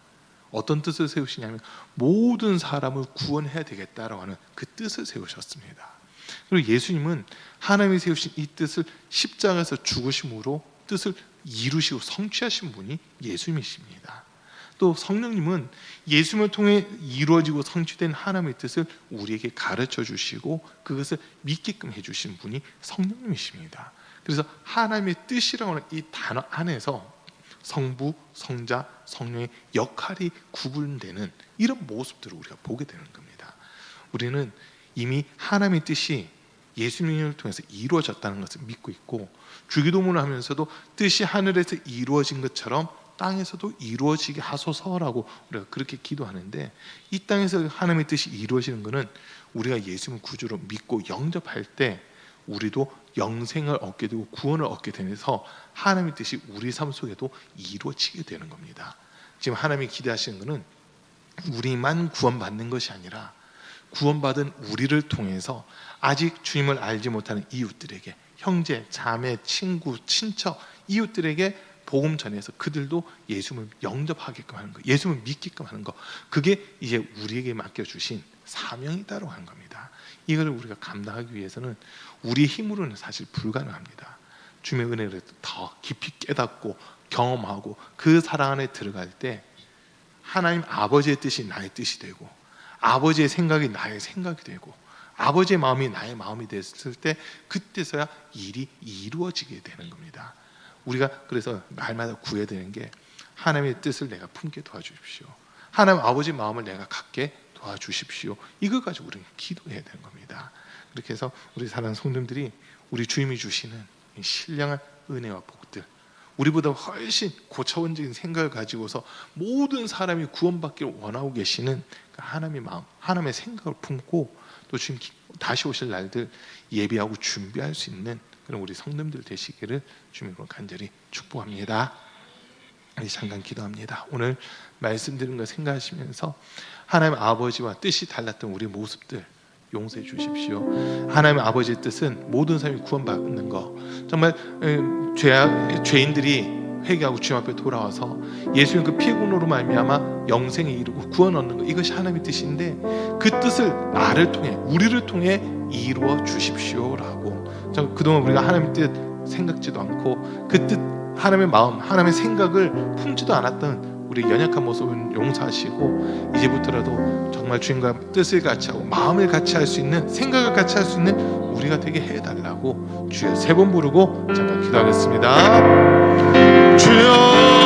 어떤 뜻을 세우시냐면 모든 사람을 구원해야 되겠다라고 하는 그 뜻을 세우셨습니다. 그리고 예수님은 하나님이 세우신 이 뜻을 십자가에서 죽으심으로 뜻을 이루시고 성취하신 분이 예수님이십니다. 또 성령님은 예수님을 통해 이루어지고 성취된 하나님의 뜻을 우리에게 가르쳐 주시고 그것을 믿게끔 해주신 분이 성령님이십니다. 그래서 하나님의 뜻이라고 하는 이 단어 안에서 성부, 성자, 성령의 역할이 구분되는 이런 모습들을 우리가 보게 되는 겁니다. 우리는 이미 하나님의 뜻이 예수님을 통해서 이루어졌다는 것을 믿고 있고, 주기도문을 하면서도 뜻이 하늘에서 이루어진 것처럼 땅에서도 이루어지게 하소서라고 우리가 그렇게 기도하는데, 이 땅에서 하나님의 뜻이 이루어지는 것은 우리가 예수님을 구주로 믿고 영접할 때 우리도 영생을 얻게 되고 구원을 얻게 되면서 하나님의 뜻이 우리 삶 속에도 이루어지게 되는 겁니다. 지금 하나님이 기대하시는 것은 우리만 구원받는 것이 아니라 구원받은 우리를 통해서 아직 주님을 알지 못하는 이웃들에게, 형제, 자매, 친구, 친척, 이웃들에게 복음 전해서 그들도 예수님을 영접하게끔 하는 것, 예수님을 믿게끔 하는 것, 그게 이제 우리에게 맡겨주신 사명이다라고 하는 겁니다. 이걸 우리가 감당하기 위해서는 우리의 힘으로는 사실 불가능합니다. 주님의 은혜를 더 깊이 깨닫고 경험하고 그 사랑 안에 들어갈 때 하나님 아버지의 뜻이 나의 뜻이 되고, 아버지의 생각이 나의 생각이 되고, 아버지의 마음이 나의 마음이 됐을 때 그때서야 일이 이루어지게 되는 겁니다. 우리가 그래서 날마다 구해야 되는 게, 하나님의 뜻을 내가 품게 도와주십시오, 하나님 아버지 마음을 내가 갖게 도와주십시오, 이것 가지고 우리는 기도해야 되는 겁니다. 그렇게 해서 우리 사랑하는 성도님들이 우리 주님이 주시는 신령한 은혜와 복들, 우리보다 훨씬 고차원적인 생각을 가지고서 모든 사람이 구원받기를 원하고 계시는 그 하나님의 마음, 하나님의 생각을 품고 또 주님 다시 오실 날들 예비하고 준비할 수 있는 그런 우리 성도님들 되시기를 주님으로 간절히 축복합니다. 잠깐 기도합니다. 오늘 말씀드린 거 생각하시면서 하나님 아버지와 뜻이 달랐던 우리 모습들 용서해 주십시오. 하나님 아버지의 뜻은 모든 사람이 구원받는 거, 정말 죄인들이 회개하고 주님 앞에 돌아와서 예수님 그 피gun으로 말미암아 영생에 이르고 구원 얻는 거, 이것이 하나님의 뜻인데 그 뜻을 나를 통해, 우리를 통해 이루어 주십시오라고. 그동안 우리가 하나님의 뜻 생각지도 않고 그 뜻, 하나님의 마음, 하나님의 생각을 품지도 않았던 우리 연약한 모습은 용서하시고, 이제부터라도 정말 주님과 뜻을 같이 하고 마음을 같이 할 수 있는, 생각을 같이 할 수 있는 우리가 되게 해달라고 주여 3번 부르고 잠깐 기도하겠습니다. 주여